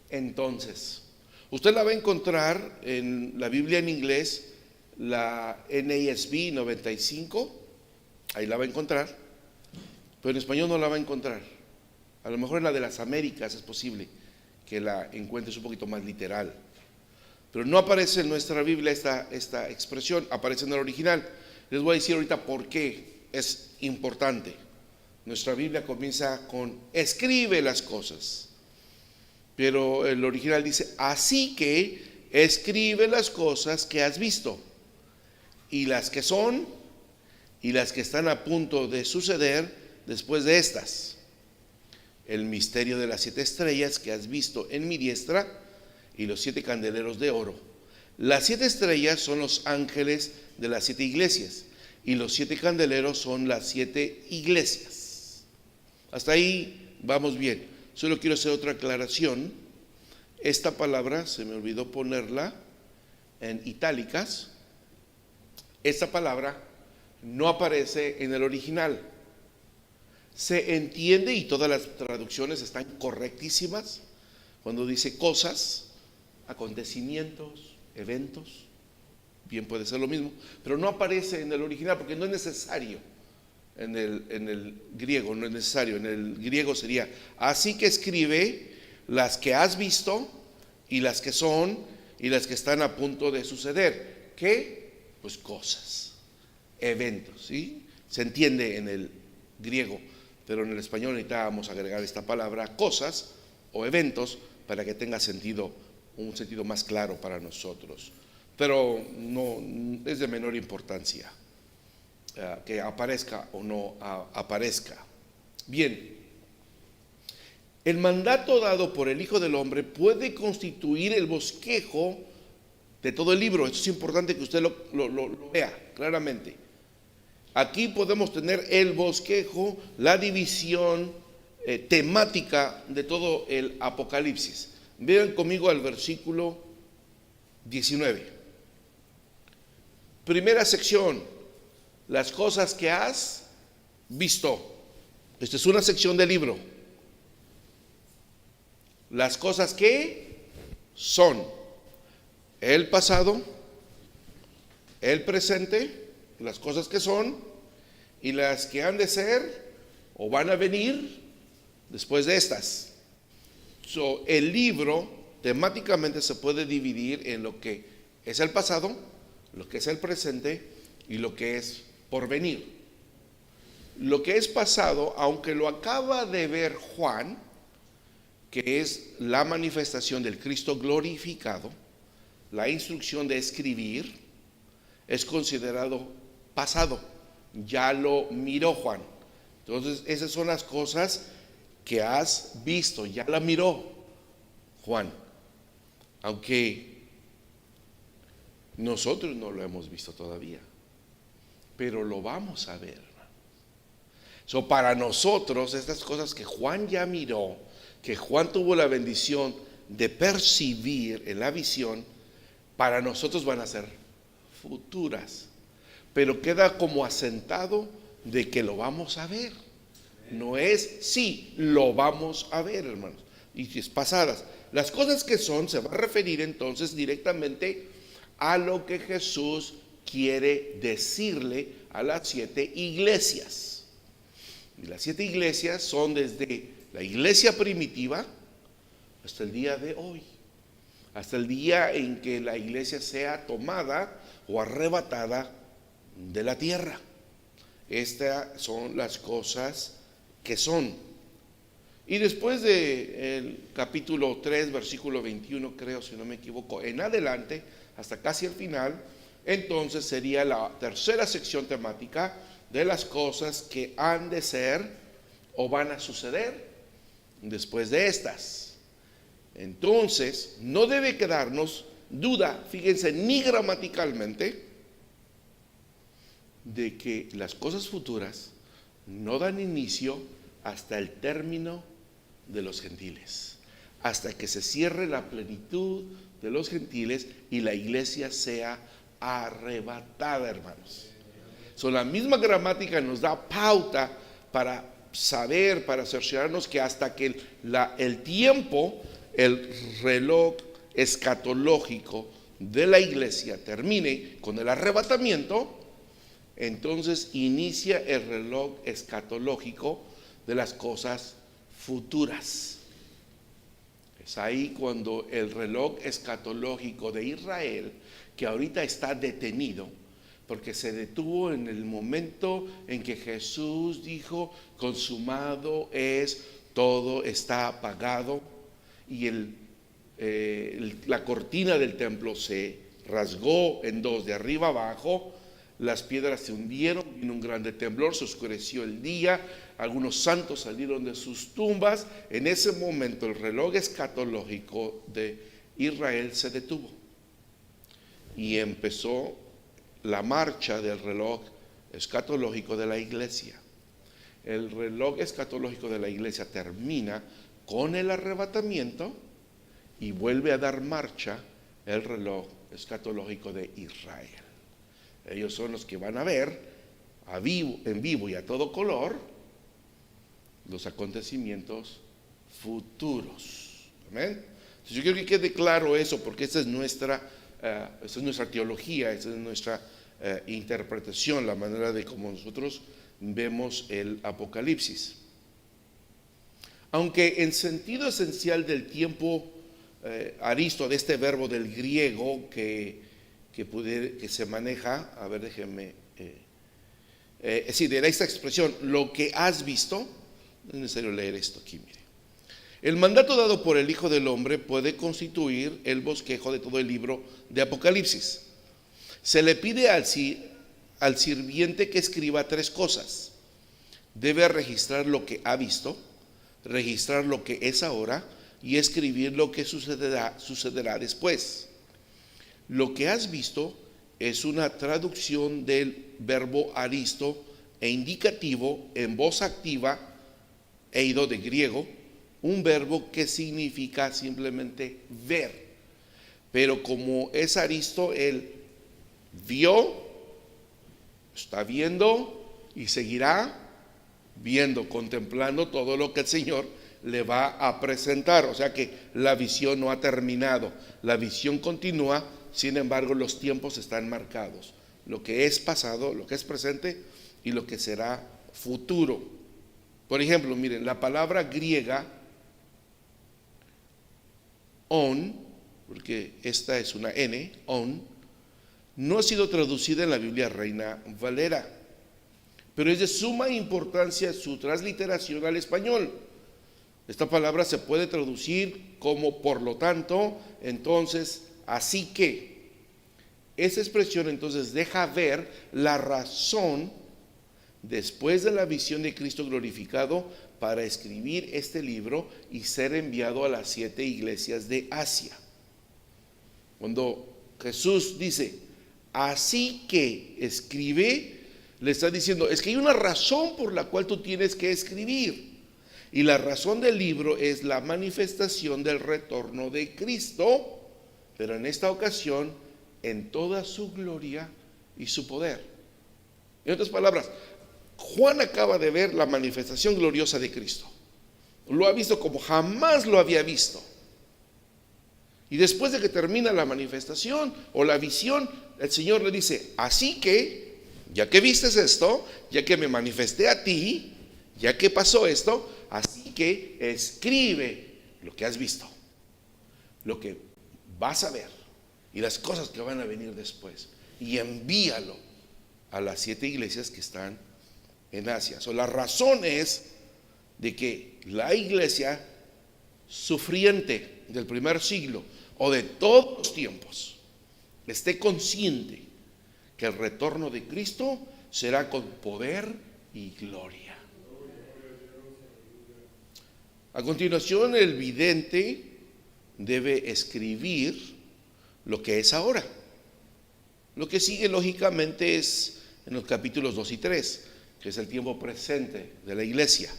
entonces. Usted la va a encontrar en la Biblia en inglés, la NASB 95, ahí la va a encontrar, pero en español no la va a encontrar. A lo mejor en la de las Américas es posible que la encuentres un poquito más literal, pero no aparece en nuestra Biblia esta expresión, aparece en el original. Les voy a decir ahorita por qué es importante. Nuestra Biblia comienza con escribe las cosas, pero el original dice: así que escribe las cosas que has visto, y las que son, y las que están a punto de suceder después de estas, el misterio de las 7 estrellas que has visto en mi diestra, y los 7 candeleros de oro. Las 7 estrellas son los ángeles de las 7 iglesias, y los 7 candeleros son las 7 iglesias. Hasta ahí vamos bien. Solo quiero hacer otra aclaración. Esta palabra se me olvidó ponerla en itálicas. Esta palabra no aparece en el original. Se entiende, y todas las traducciones están correctísimas, cuando dice cosas, acontecimientos, eventos. Bien, puede ser lo mismo, pero no aparece en el original porque no es necesario. En el griego no es necesario. En el griego sería: así que escribe las que has visto, y las que son y las que están a punto de suceder. ¿Qué? Pues cosas, eventos, ¿sí? Se entiende en el griego, pero en el español necesitábamos agregar esta palabra cosas o eventos para que tenga sentido, un sentido más claro para nosotros. Pero no es de menor importancia que aparezca o no aparezca. Bien, el mandato dado por el Hijo del Hombre puede constituir el bosquejo de todo el libro. Esto es importante que usted lo vea claramente. Aquí podemos tener el bosquejo, la división temática de todo el Apocalipsis. Vean conmigo al versículo 19. Primera sección, las cosas que has visto. Esta es una sección del libro. Las cosas que son el pasado, el presente, las cosas que son y las que han de ser o van a venir después de estas. El libro temáticamente se puede dividir en lo que es el pasado, lo que es el presente y lo que es por venir. Lo que es pasado, aunque lo acaba de ver Juan, que es la manifestación del Cristo glorificado, la instrucción de escribir, es considerado pasado. Ya lo miró Juan. Entonces, esas son las cosas que has visto, ya la miró Juan. Aunque nosotros no lo hemos visto todavía, pero lo vamos a ver. Para nosotros, estas cosas que Juan ya miró, que Juan tuvo la bendición de percibir en la visión, para nosotros van a ser futuras, pero queda como asentado de que lo vamos a ver. No es sí, lo vamos a ver, hermanos, y es pasadas. Las cosas que son se va a referir entonces directamente a lo que Jesús quiere decirle a las 7 iglesias. Y las 7 iglesias son desde la iglesia primitiva hasta el día de hoy, hasta el día en que la iglesia sea tomada o arrebatada de la tierra. Estas son las cosas que son. Y después del capítulo 3, versículo 21, creo, si no me equivoco, en adelante, hasta casi el final, entonces sería la tercera sección temática de las cosas que han de ser o van a suceder después de estas. Entonces, no debe quedarnos duda, fíjense, ni gramaticalmente, de que las cosas futuras no dan inicio hasta el término de los gentiles, hasta que se cierre la plenitud de los gentiles y la iglesia sea arrebatada, hermanos. La misma gramática nos da pauta para saber, para cerciorarnos que hasta que el tiempo, el reloj escatológico de la iglesia termine con el arrebatamiento, entonces inicia el reloj escatológico de las cosas futuras. Es ahí cuando el reloj escatológico de Israel, que ahorita está detenido, porque se detuvo en el momento en que Jesús dijo, consumado es, todo está apagado, y la cortina del templo se rasgó en dos, de arriba abajo. Las piedras se hundieron, vino un grande temblor, se oscureció el día, algunos santos salieron de sus tumbas. En ese momento el reloj escatológico de Israel se detuvo y empezó la marcha del reloj escatológico de la iglesia. El reloj escatológico de la iglesia termina con el arrebatamiento y vuelve a dar marcha el reloj escatológico de Israel. Ellos son los que van a ver en vivo y a todo color los acontecimientos futuros. Amén. Entonces yo quiero que quede claro eso, porque esa es nuestra teología, esa es nuestra interpretación, la manera de cómo nosotros vemos el Apocalipsis. Aunque en sentido esencial del tiempo aristo, de este verbo del griego que se maneja, a ver, déjenme, sí, de esta expresión, lo que has visto. No es necesario leer esto aquí, mire. El mandato dado por el Hijo del Hombre puede constituir el bosquejo de todo el libro de Apocalipsis. Se le pide al sirviente que escriba 3 cosas. Debe registrar lo que ha visto, registrar lo que es ahora y escribir lo que sucederá después. Lo que has visto es una traducción del verbo aristo e indicativo en voz activa, eido de griego, un verbo que significa simplemente ver. Pero como es aristo, él vio, está viendo y seguirá viendo, contemplando todo lo que el Señor le va a presentar. O sea que la visión no ha terminado, la visión continúa, sin embargo los tiempos están marcados. Lo que es pasado, lo que es presente y lo que será futuro. Por ejemplo, miren, la palabra griega on, porque esta es una N, on, no ha sido traducida en la Biblia Reina Valera, pero es de suma importancia su transliteración al español. Esta palabra se puede traducir como por lo tanto, entonces, así que. Esa expresión entonces deja ver la razón después de la visión de Cristo glorificado para escribir este libro y ser enviado a las 7 iglesias de Asia. Cuando Jesús dice, así que escribe, le está diciendo, es que hay una razón por la cual tú tienes que escribir. Y la razón del libro es la manifestación del retorno de Cristo, pero en esta ocasión en toda su gloria y su poder. En otras palabras, Juan acaba de ver la manifestación gloriosa de Cristo. Lo ha visto como jamás lo había visto. Y después de que termina la manifestación o la visión, el Señor le dice, así que, ya que vistes esto, ya que me manifesté a ti, ya que pasó esto, así que escribe lo que has visto, lo que vas a ver y las cosas que van a venir después, y envíalo a las 7 iglesias que están en Asia. La razón es de que la iglesia sufriente del primer siglo o de todos los tiempos esté consciente que el retorno de Cristo será con poder y gloria. A continuación, el vidente debe escribir lo que es ahora. Lo que sigue lógicamente es en los capítulos 2 y 3, que es el tiempo presente de la iglesia.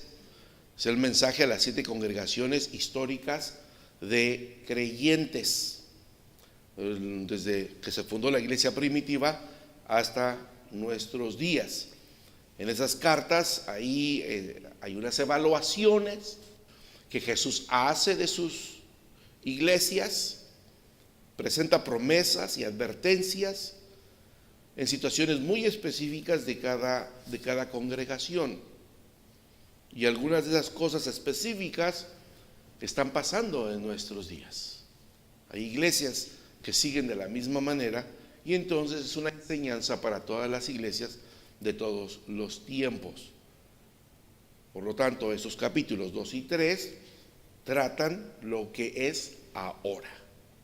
Es el mensaje a las 7 congregaciones históricas de creyentes, desde que se fundó la iglesia primitiva hasta nuestros días. En esas cartas ahí hay unas evaluaciones que Jesús hace de sus iglesias, presenta promesas y advertencias en situaciones muy específicas de cada congregación. Y algunas de esas cosas específicas están pasando en nuestros días. Hay iglesias que siguen de la misma manera y entonces es una enseñanza para todas las iglesias de todos los tiempos. Por lo tanto, esos capítulos 2 y 3 tratan lo que es ahora,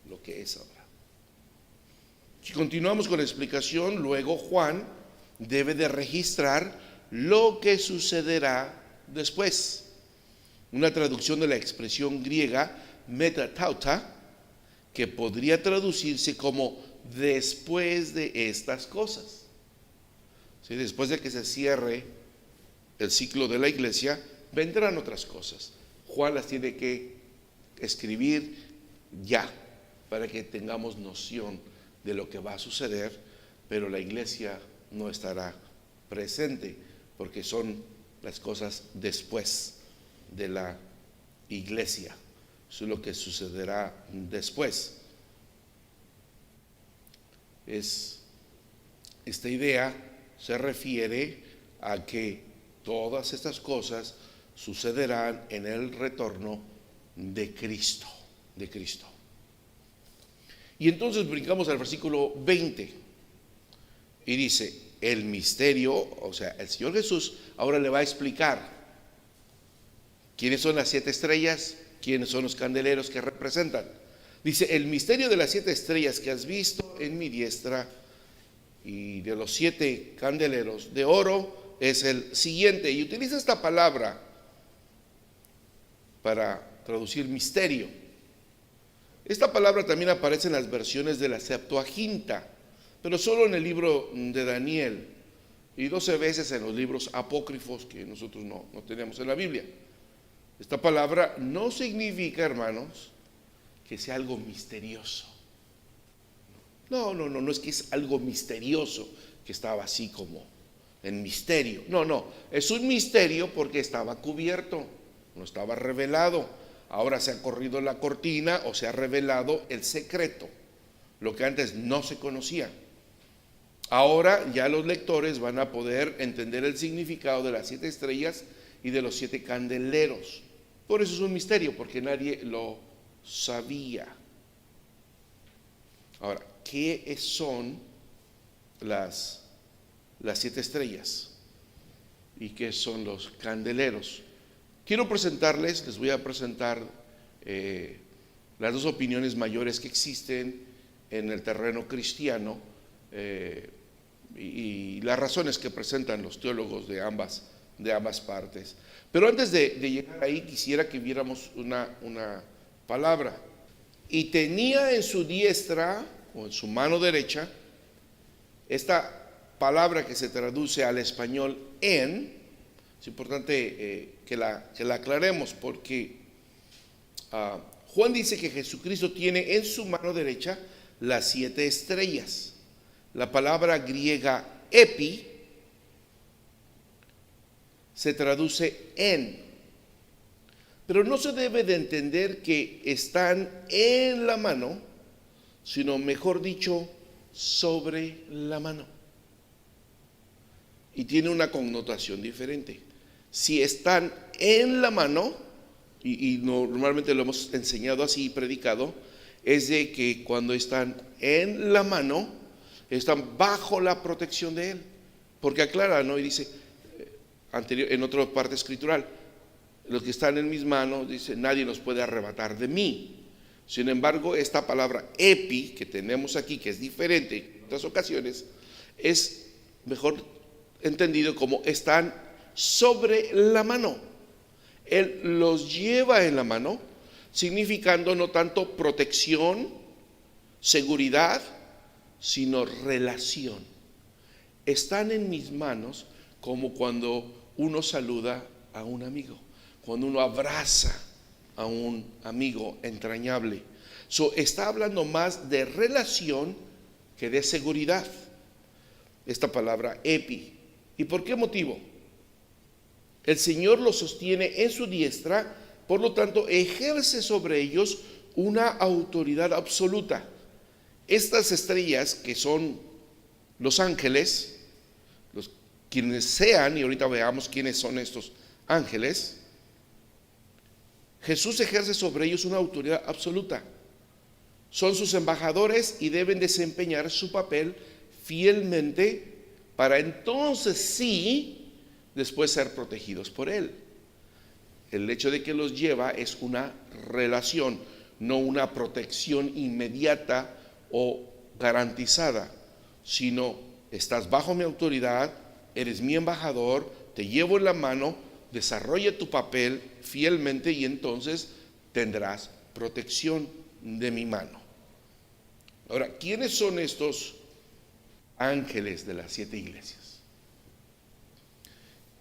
lo que es ahora. Si continuamos con la explicación, luego Juan debe de registrar lo que sucederá después. Una traducción de la expresión griega metatauta, que podría traducirse como después de estas cosas. ¿Sí? Después de que se cierre el ciclo de la iglesia, vendrán otras cosas. Juan las tiene que escribir ya, para que tengamos noción de lo que va a suceder, pero la iglesia no estará presente, porque son las cosas después de la iglesia. Eso es lo que sucederá después. Esta idea se refiere a que todas estas cosas sucederán en el retorno de Cristo, Y entonces brincamos al versículo 20 y dice, el misterio, o sea, el Señor Jesús ahora le va a explicar quiénes son las 7 estrellas, quiénes son los candeleros que representan. Dice, el misterio de las 7 estrellas que has visto en mi diestra y de los 7 candeleros de oro es el siguiente. Y utiliza esta palabra para traducir misterio. Esta palabra también aparece en las versiones de la Septuaginta, pero solo en el libro de Daniel y 12 veces en los libros apócrifos que nosotros no tenemos en la Biblia. Esta palabra no significa, hermanos, que sea algo misterioso. No es que es algo misterioso, que estaba así como en misterio. No, es un misterio porque estaba cubierto, no estaba revelado. Ahora se ha corrido la cortina o se ha revelado el secreto, lo que antes no se conocía. Ahora ya los lectores van a poder entender el significado de las 7 estrellas y de los 7 candeleros. Por eso es un misterio, porque nadie lo sabía. Ahora, ¿qué son las 7 estrellas? ¿Y qué son los candeleros? Quiero presentarles, les voy a presentar las 2 opiniones mayores que existen en el terreno cristiano y las razones que presentan los teólogos de ambas partes. Pero antes de llegar ahí, quisiera que viéramos una palabra. Y tenía en su diestra o en su mano derecha esta palabra que se traduce al español en. Es importante que la aclaremos porque Juan dice que Jesucristo tiene en su mano derecha las 7 estrellas. La palabra griega epi se traduce en, pero no se debe de entender que están en la mano, sino mejor dicho, sobre la mano. Y tiene una connotación diferente. Si están en la mano, y normalmente lo hemos enseñado así y predicado, es de que cuando están en la mano, están bajo la protección de Él. Porque aclara, ¿no? Y dice, en otra parte escritural, los que están en mis manos, dice, nadie los puede arrebatar de mí. Sin embargo, esta palabra epi, que tenemos aquí, que es diferente en otras ocasiones, es mejor entendido como están sobre la mano. Él los lleva en la mano, significando no tanto protección, seguridad, sino relación. Están en mis manos como cuando uno saluda a un amigo, cuando uno abraza a un amigo entrañable. Está hablando más de relación que de seguridad, esta palabra epi. ¿Y por qué motivo? El Señor los sostiene en su diestra, por lo tanto ejerce sobre ellos una autoridad absoluta. Estas estrellas, que son los ángeles, quienes sean, y ahorita veamos quiénes son estos ángeles, Jesús ejerce sobre ellos una autoridad absoluta. Son sus embajadores y deben desempeñar su papel fielmente para entonces sí, después ser protegidos por Él. El hecho de que los lleva es una relación, no una protección inmediata o garantizada, sino estás bajo mi autoridad, eres mi embajador, te llevo en la mano, desarrolla tu papel fielmente y entonces tendrás protección de mi mano. Ahora, ¿quiénes son estos ángeles de las 7 iglesias?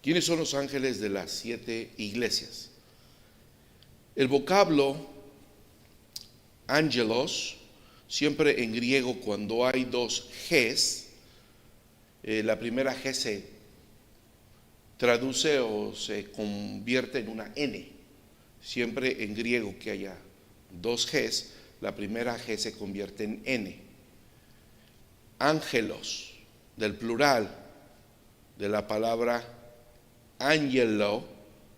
¿Quiénes son los ángeles de las 7 iglesias? El vocablo ángelos, siempre en griego cuando hay 2 Gs, la primera G se traduce o se convierte en una N. Siempre en griego que haya 2 Gs, la primera G se convierte en N. Ángelos, del plural de la palabra ángelo,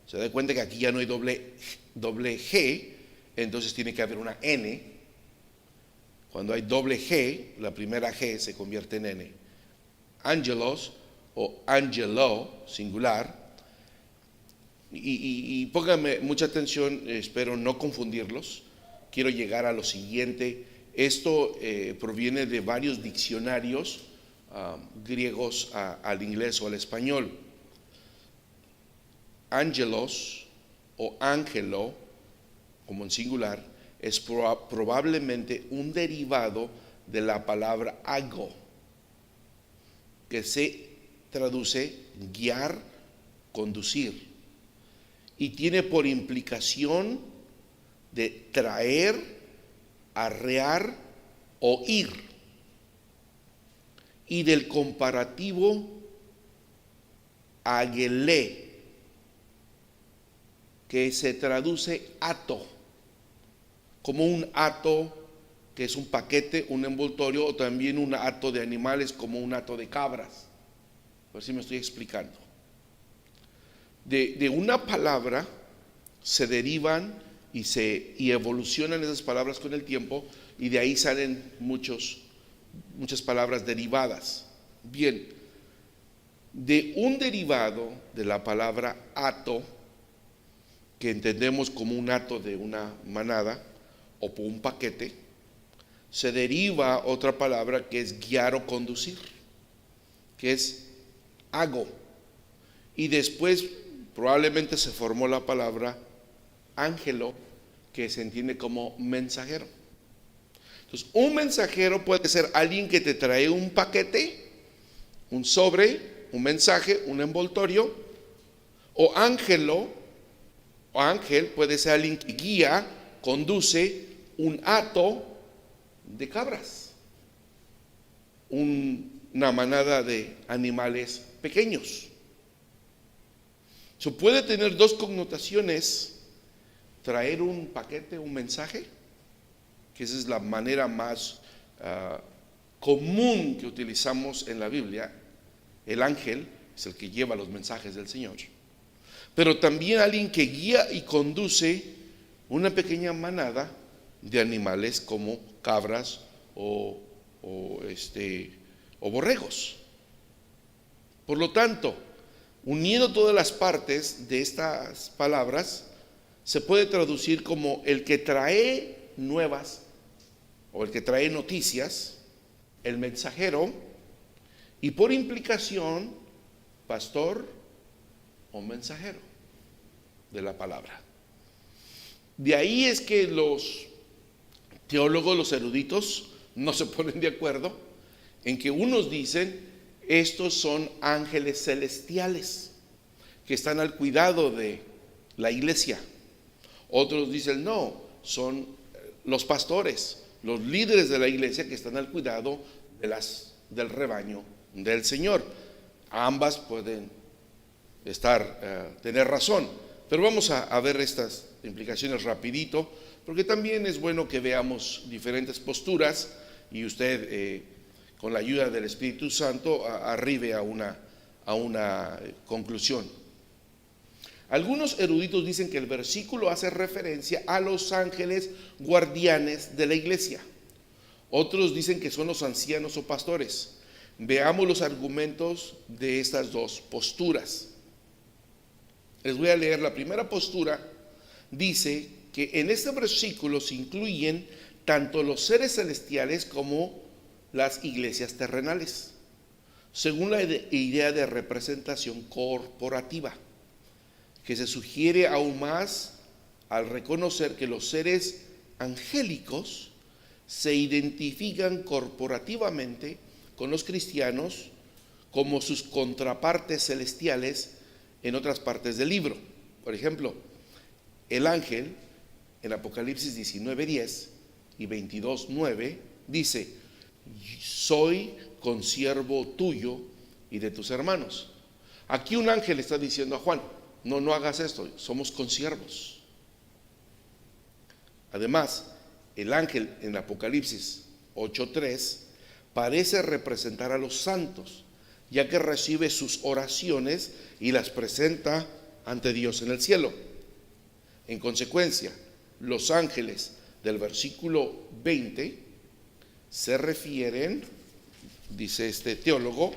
se da cuenta que aquí ya no hay doble G, entonces tiene que haber una N. Cuando hay doble G, la primera G se convierte en N. Angelos o angelo, singular. Y pónganme mucha atención, espero no confundirlos. Quiero llegar a lo siguiente. Esto proviene de varios diccionarios griegos al inglés o al español. Angelos o ángelo, como en singular, es probablemente un derivado de la palabra ago, que se traduce guiar, conducir, y tiene por implicación de traer, arrear o ir, y del comparativo agelé, que se traduce hato, como un hato que es un paquete, un envoltorio, o también un hato de animales como un hato de cabras. A ver si me estoy explicando. De una palabra se derivan y evolucionan esas palabras con el tiempo, y de ahí salen muchas palabras derivadas. Bien, de un derivado de la palabra hato, que entendemos como un hato de una manada o por un paquete, se deriva otra palabra que es guiar o conducir, que es ago, y después probablemente se formó la palabra ángelo, que se entiende como mensajero. Entonces, un mensajero puede ser alguien que te trae un paquete, un sobre, un mensaje, un envoltorio, o ángel puede ser alguien que guía, conduce un hato de cabras, una manada de animales pequeños. Puede tener dos connotaciones: traer un paquete, un mensaje, que esa es la manera más común que utilizamos en la Biblia. El ángel es el que lleva los mensajes del Señor, pero también alguien que guía y conduce una pequeña manada de animales como cabras o borregos. Por lo tanto, uniendo todas las partes de estas palabras, se puede traducir como el que trae nuevas o el que trae noticias, el mensajero, y por implicación, pastor o mensajero de la palabra. De ahí es que los teólogos, los eruditos, no se ponen de acuerdo en que unos dicen estos son ángeles celestiales que están al cuidado de la iglesia. Otros dicen no, son los pastores, los líderes de la iglesia que están al cuidado del rebaño del Señor. Ambas pueden tener razón, pero vamos a ver estas implicaciones rapidito, porque también es bueno que veamos diferentes posturas y usted con la ayuda del Espíritu Santo arribe a una conclusión. Algunos eruditos dicen que el versículo hace referencia a los ángeles guardianes de la iglesia. Otros dicen que son los ancianos o pastores. Veamos los argumentos de estas dos posturas. Les voy a leer la primera postura. Dice que en este versículo se incluyen tanto los seres celestiales como las iglesias terrenales, según la idea de representación corporativa, que se sugiere aún más al reconocer que los seres angélicos se identifican corporativamente con los cristianos como sus contrapartes celestiales en otras partes del libro. Por ejemplo, el ángel en Apocalipsis 19:10 y 22:9 dice: soy consiervo tuyo y de tus hermanos. Aquí un ángel está diciendo a Juan: no hagas esto, somos consiervos. Además, el ángel en Apocalipsis 8:3 parece representar a los santos, ya que recibe sus oraciones y las presenta ante Dios en el cielo. En consecuencia, los ángeles del versículo 20 se refieren, dice este teólogo,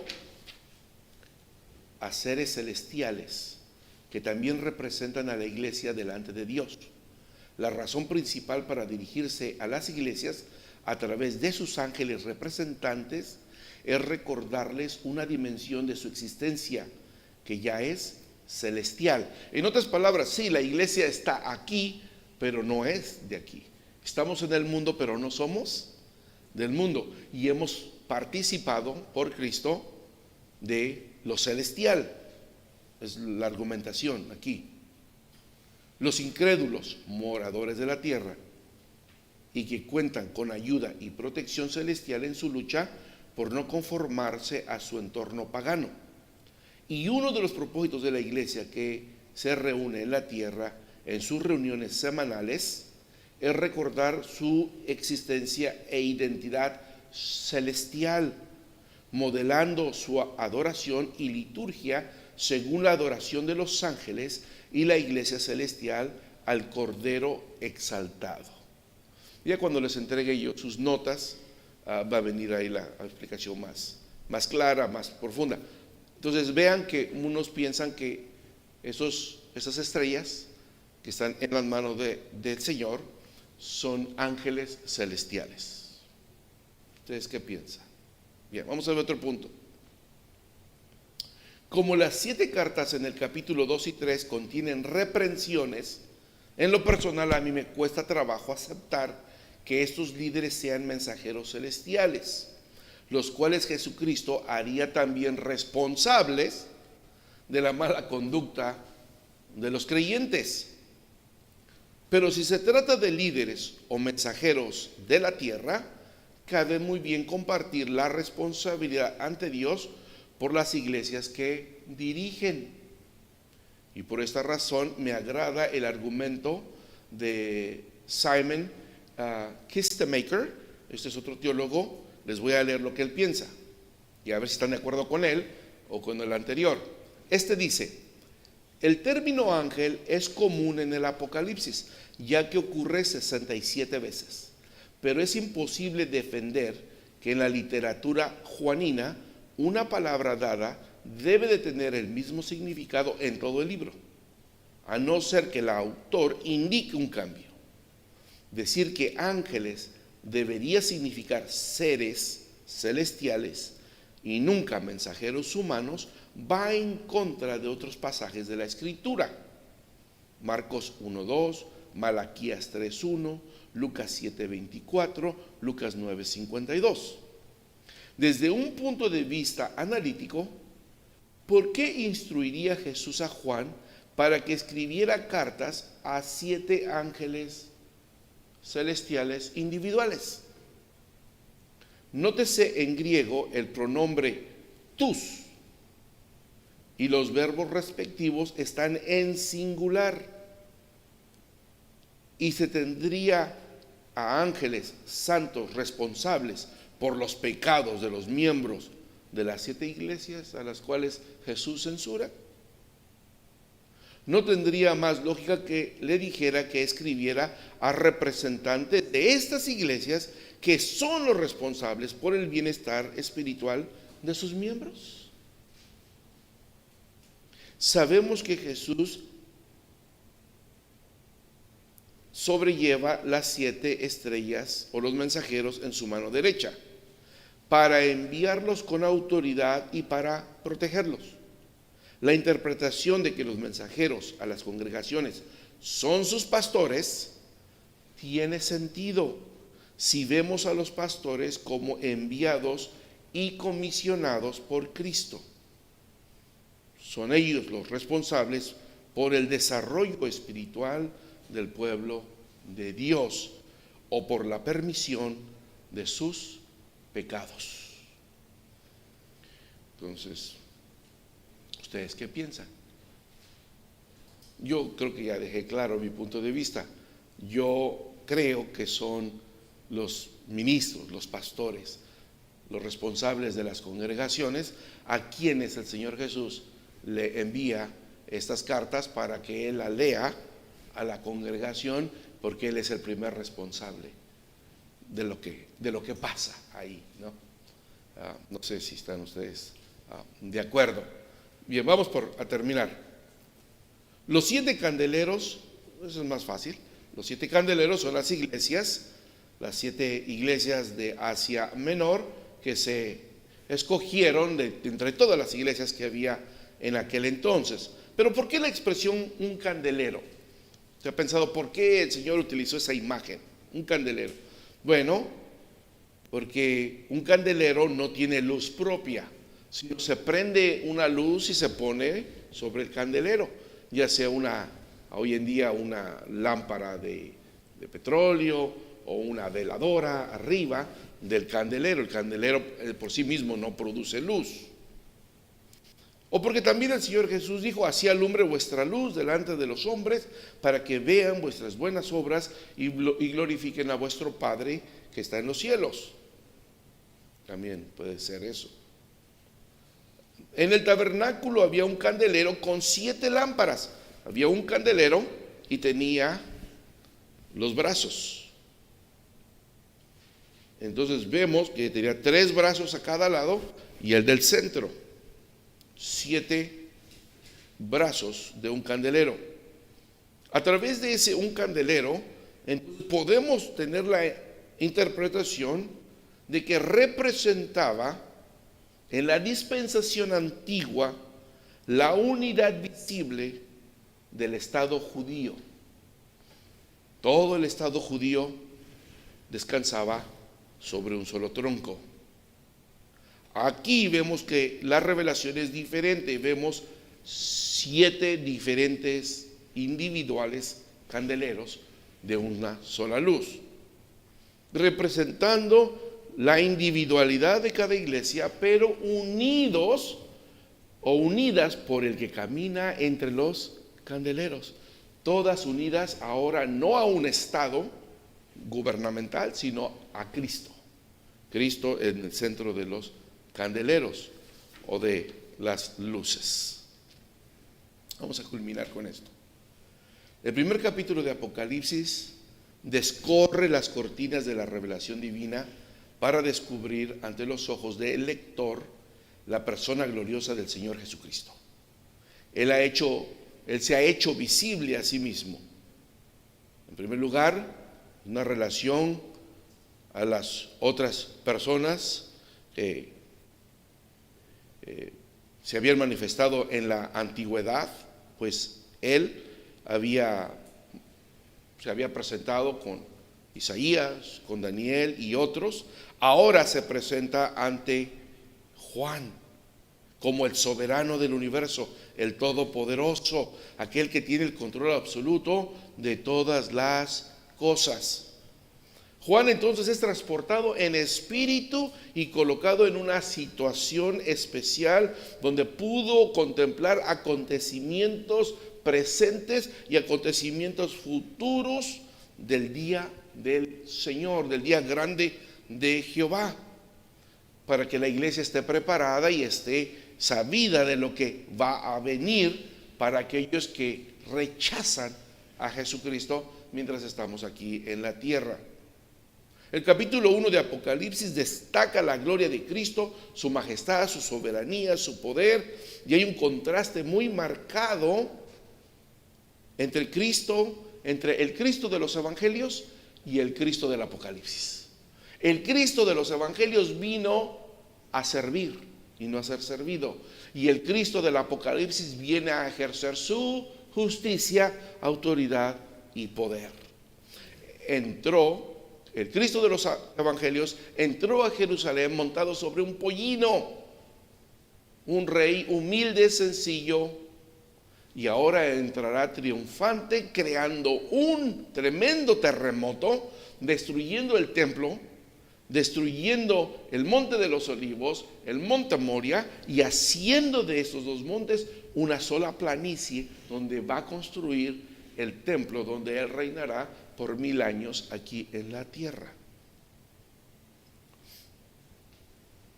a seres celestiales que también representan a la iglesia delante de Dios. La razón principal para dirigirse a las iglesias a través de sus ángeles representantes es recordarles una dimensión de su existencia que ya es celestial. En otras palabras, sí, la iglesia está aquí, pero no es de aquí. Estamos en el mundo, pero no somos del mundo. Y hemos participado por Cristo de lo celestial. Es la argumentación aquí. Los incrédulos, moradores de la tierra, y que cuentan con ayuda y protección celestial en su lucha por no conformarse a su entorno pagano. Y uno de los propósitos de la iglesia que se reúne en la tierra en sus reuniones semanales es recordar su existencia e identidad celestial, modelando su adoración y liturgia según la adoración de los ángeles y la iglesia celestial al Cordero exaltado. Ya cuando les entregue yo sus notas, va a venir ahí la explicación más clara, más profunda. Entonces vean que unos piensan que esas estrellas que están en las manos del Señor son ángeles celestiales. ¿Ustedes qué piensan? Bien, vamos a ver otro punto. Como las 7 cartas en el capítulo 2 y 3 contienen reprensiones, en lo personal a mí me cuesta trabajo aceptar que estos líderes sean mensajeros celestiales, los cuales Jesucristo haría también responsables de la mala conducta de los creyentes. Pero si se trata de líderes o mensajeros de la tierra, cabe muy bien compartir la responsabilidad ante Dios por las iglesias que dirigen. Y por esta razón me agrada el argumento de Simon Kistemaker. Este es otro teólogo. Les voy a leer lo que él piensa y a ver si están de acuerdo con él o con el anterior. Este dice: el término ángel es común en el Apocalipsis, ya que ocurre 67 veces, pero es imposible defender que en la literatura juanina una palabra dada debe de tener el mismo significado en todo el libro, a no ser que el autor indique un cambio. Decir que ángeles debería significar seres celestiales y nunca mensajeros humanos va en contra de otros pasajes de la Escritura. Marcos 1:2, Malaquías 3:1, Lucas 7:24, Lucas 9:52. Desde un punto de vista analítico, ¿por qué instruiría Jesús a Juan para que escribiera cartas a 7 ángeles celestiales individuales? Nótese en griego el pronombre tous y los verbos respectivos están en singular, y se tendría a ángeles santos responsables por los pecados de los miembros de las 7 iglesias a las cuales Jesús censura. No tendría más lógica que le dijera que escribiera a representantes de estas iglesias que son los responsables por el bienestar espiritual de sus miembros. Sabemos que Jesús sobrelleva las 7 estrellas o los mensajeros en su mano derecha para enviarlos con autoridad y para protegerlos. La interpretación de que los mensajeros a las congregaciones son sus pastores tiene sentido si vemos a los pastores como enviados y comisionados por Cristo. Son ellos los responsables por el desarrollo espiritual del pueblo de Dios o por la permisión de sus pecados. Entonces, ¿ustedes qué piensan? Yo creo que ya dejé claro mi punto de vista. Yo creo que son los ministros, los pastores, los responsables de las congregaciones a quienes el Señor Jesús le envía estas cartas para que Él la lea a la congregación, porque Él es el primer responsable de lo que pasa ahí, ¿no? No sé si están ustedes de acuerdo. Bien, vamos a terminar. Los 7 candeleros, eso es más fácil. Los 7 candeleros son las 7 iglesias de Asia Menor que se escogieron entre todas las iglesias que había en aquel entonces. Pero ¿por qué la expresión un candelero? ¿Se ha pensado por qué el Señor utilizó esa imagen, un candelero? Bueno, porque un candelero no tiene luz propia, sino se prende una luz y se pone sobre el candelero, ya sea hoy en día una lámpara de petróleo o una veladora arriba del candelero. El candelero por sí mismo no produce luz. O porque también el Señor Jesús dijo: así alumbre vuestra luz delante de los hombres, para que vean vuestras buenas obras y glorifiquen a vuestro Padre que está en los cielos. También puede ser eso. En el tabernáculo había un candelero con 7 lámparas. Había un candelero y tenía los brazos. Entonces vemos que tenía 3 brazos a cada lado y el del centro. 7 brazos de un candelero. A través de un candelero, entonces podemos tener la interpretación de que representaba en la dispensación antigua la unidad visible del Estado judío. Todo el Estado judío descansaba sobre un solo tronco. Aquí vemos que la revelación es diferente. Vemos 7 diferentes individuales candeleros de una sola luz, representando la individualidad de cada iglesia, pero unidos o unidas por el que camina entre los candeleros. Todas unidas ahora no a un estado gubernamental, sino a Cristo. Cristo en el centro de los candeleros o de las luces. Vamos a culminar con esto. El primer capítulo de Apocalipsis descorre las cortinas de la revelación divina para descubrir ante los ojos del lector la persona gloriosa del Señor Jesucristo. Él se ha hecho visible a sí mismo. En primer lugar, una relación a las otras personas que se habían manifestado en la antigüedad, pues él se había presentado con Isaías, con Daniel y otros. Ahora se presenta ante Juan como el soberano del universo, el todopoderoso, aquel que tiene el control absoluto de todas las cosas. Juan entonces es transportado en espíritu y colocado en una situación especial donde pudo contemplar acontecimientos presentes y acontecimientos futuros del día del Señor, del día grande de Jehová, para que la iglesia esté preparada y esté sabida de lo que va a venir para aquellos que rechazan a Jesucristo mientras estamos aquí en la tierra. El capítulo 1 de Apocalipsis destaca la gloria de Cristo, su majestad, su soberanía, su poder, y hay un contraste muy marcado entre el Cristo de los evangelios y el Cristo del Apocalipsis. El Cristo de los evangelios vino a servir y no a ser servido, y el Cristo del Apocalipsis viene a ejercer su justicia, autoridad y poder. El Cristo de los evangelios entró a Jerusalén montado sobre un pollino, un rey humilde, sencillo, y ahora entrará triunfante, creando un tremendo terremoto, destruyendo el templo, destruyendo el monte de los olivos, el monte Moria, y haciendo de estos 2 montes una sola planicie donde va a construir el templo donde él reinará por 1000 años aquí en la tierra.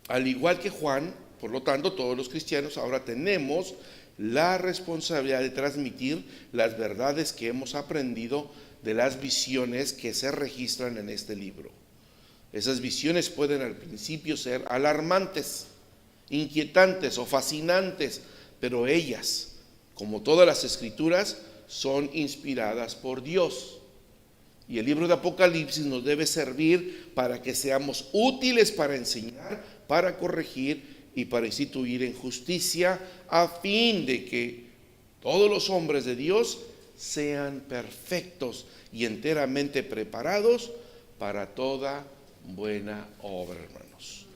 Al igual que Juan, por lo tanto, todos los cristianos ahora tenemos la responsabilidad de transmitir las verdades que hemos aprendido de las visiones que se registran en este libro. Esas visiones pueden al principio ser alarmantes, inquietantes o fascinantes, pero ellas, como todas las escrituras, son inspiradas por Dios. Y el libro de Apocalipsis nos debe servir para que seamos útiles para enseñar, para corregir y para instituir en justicia, a fin de que todos los hombres de Dios sean perfectos y enteramente preparados para toda buena obra, hermanos.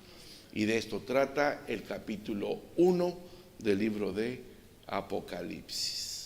Y de esto trata el capítulo 1 del libro de Apocalipsis.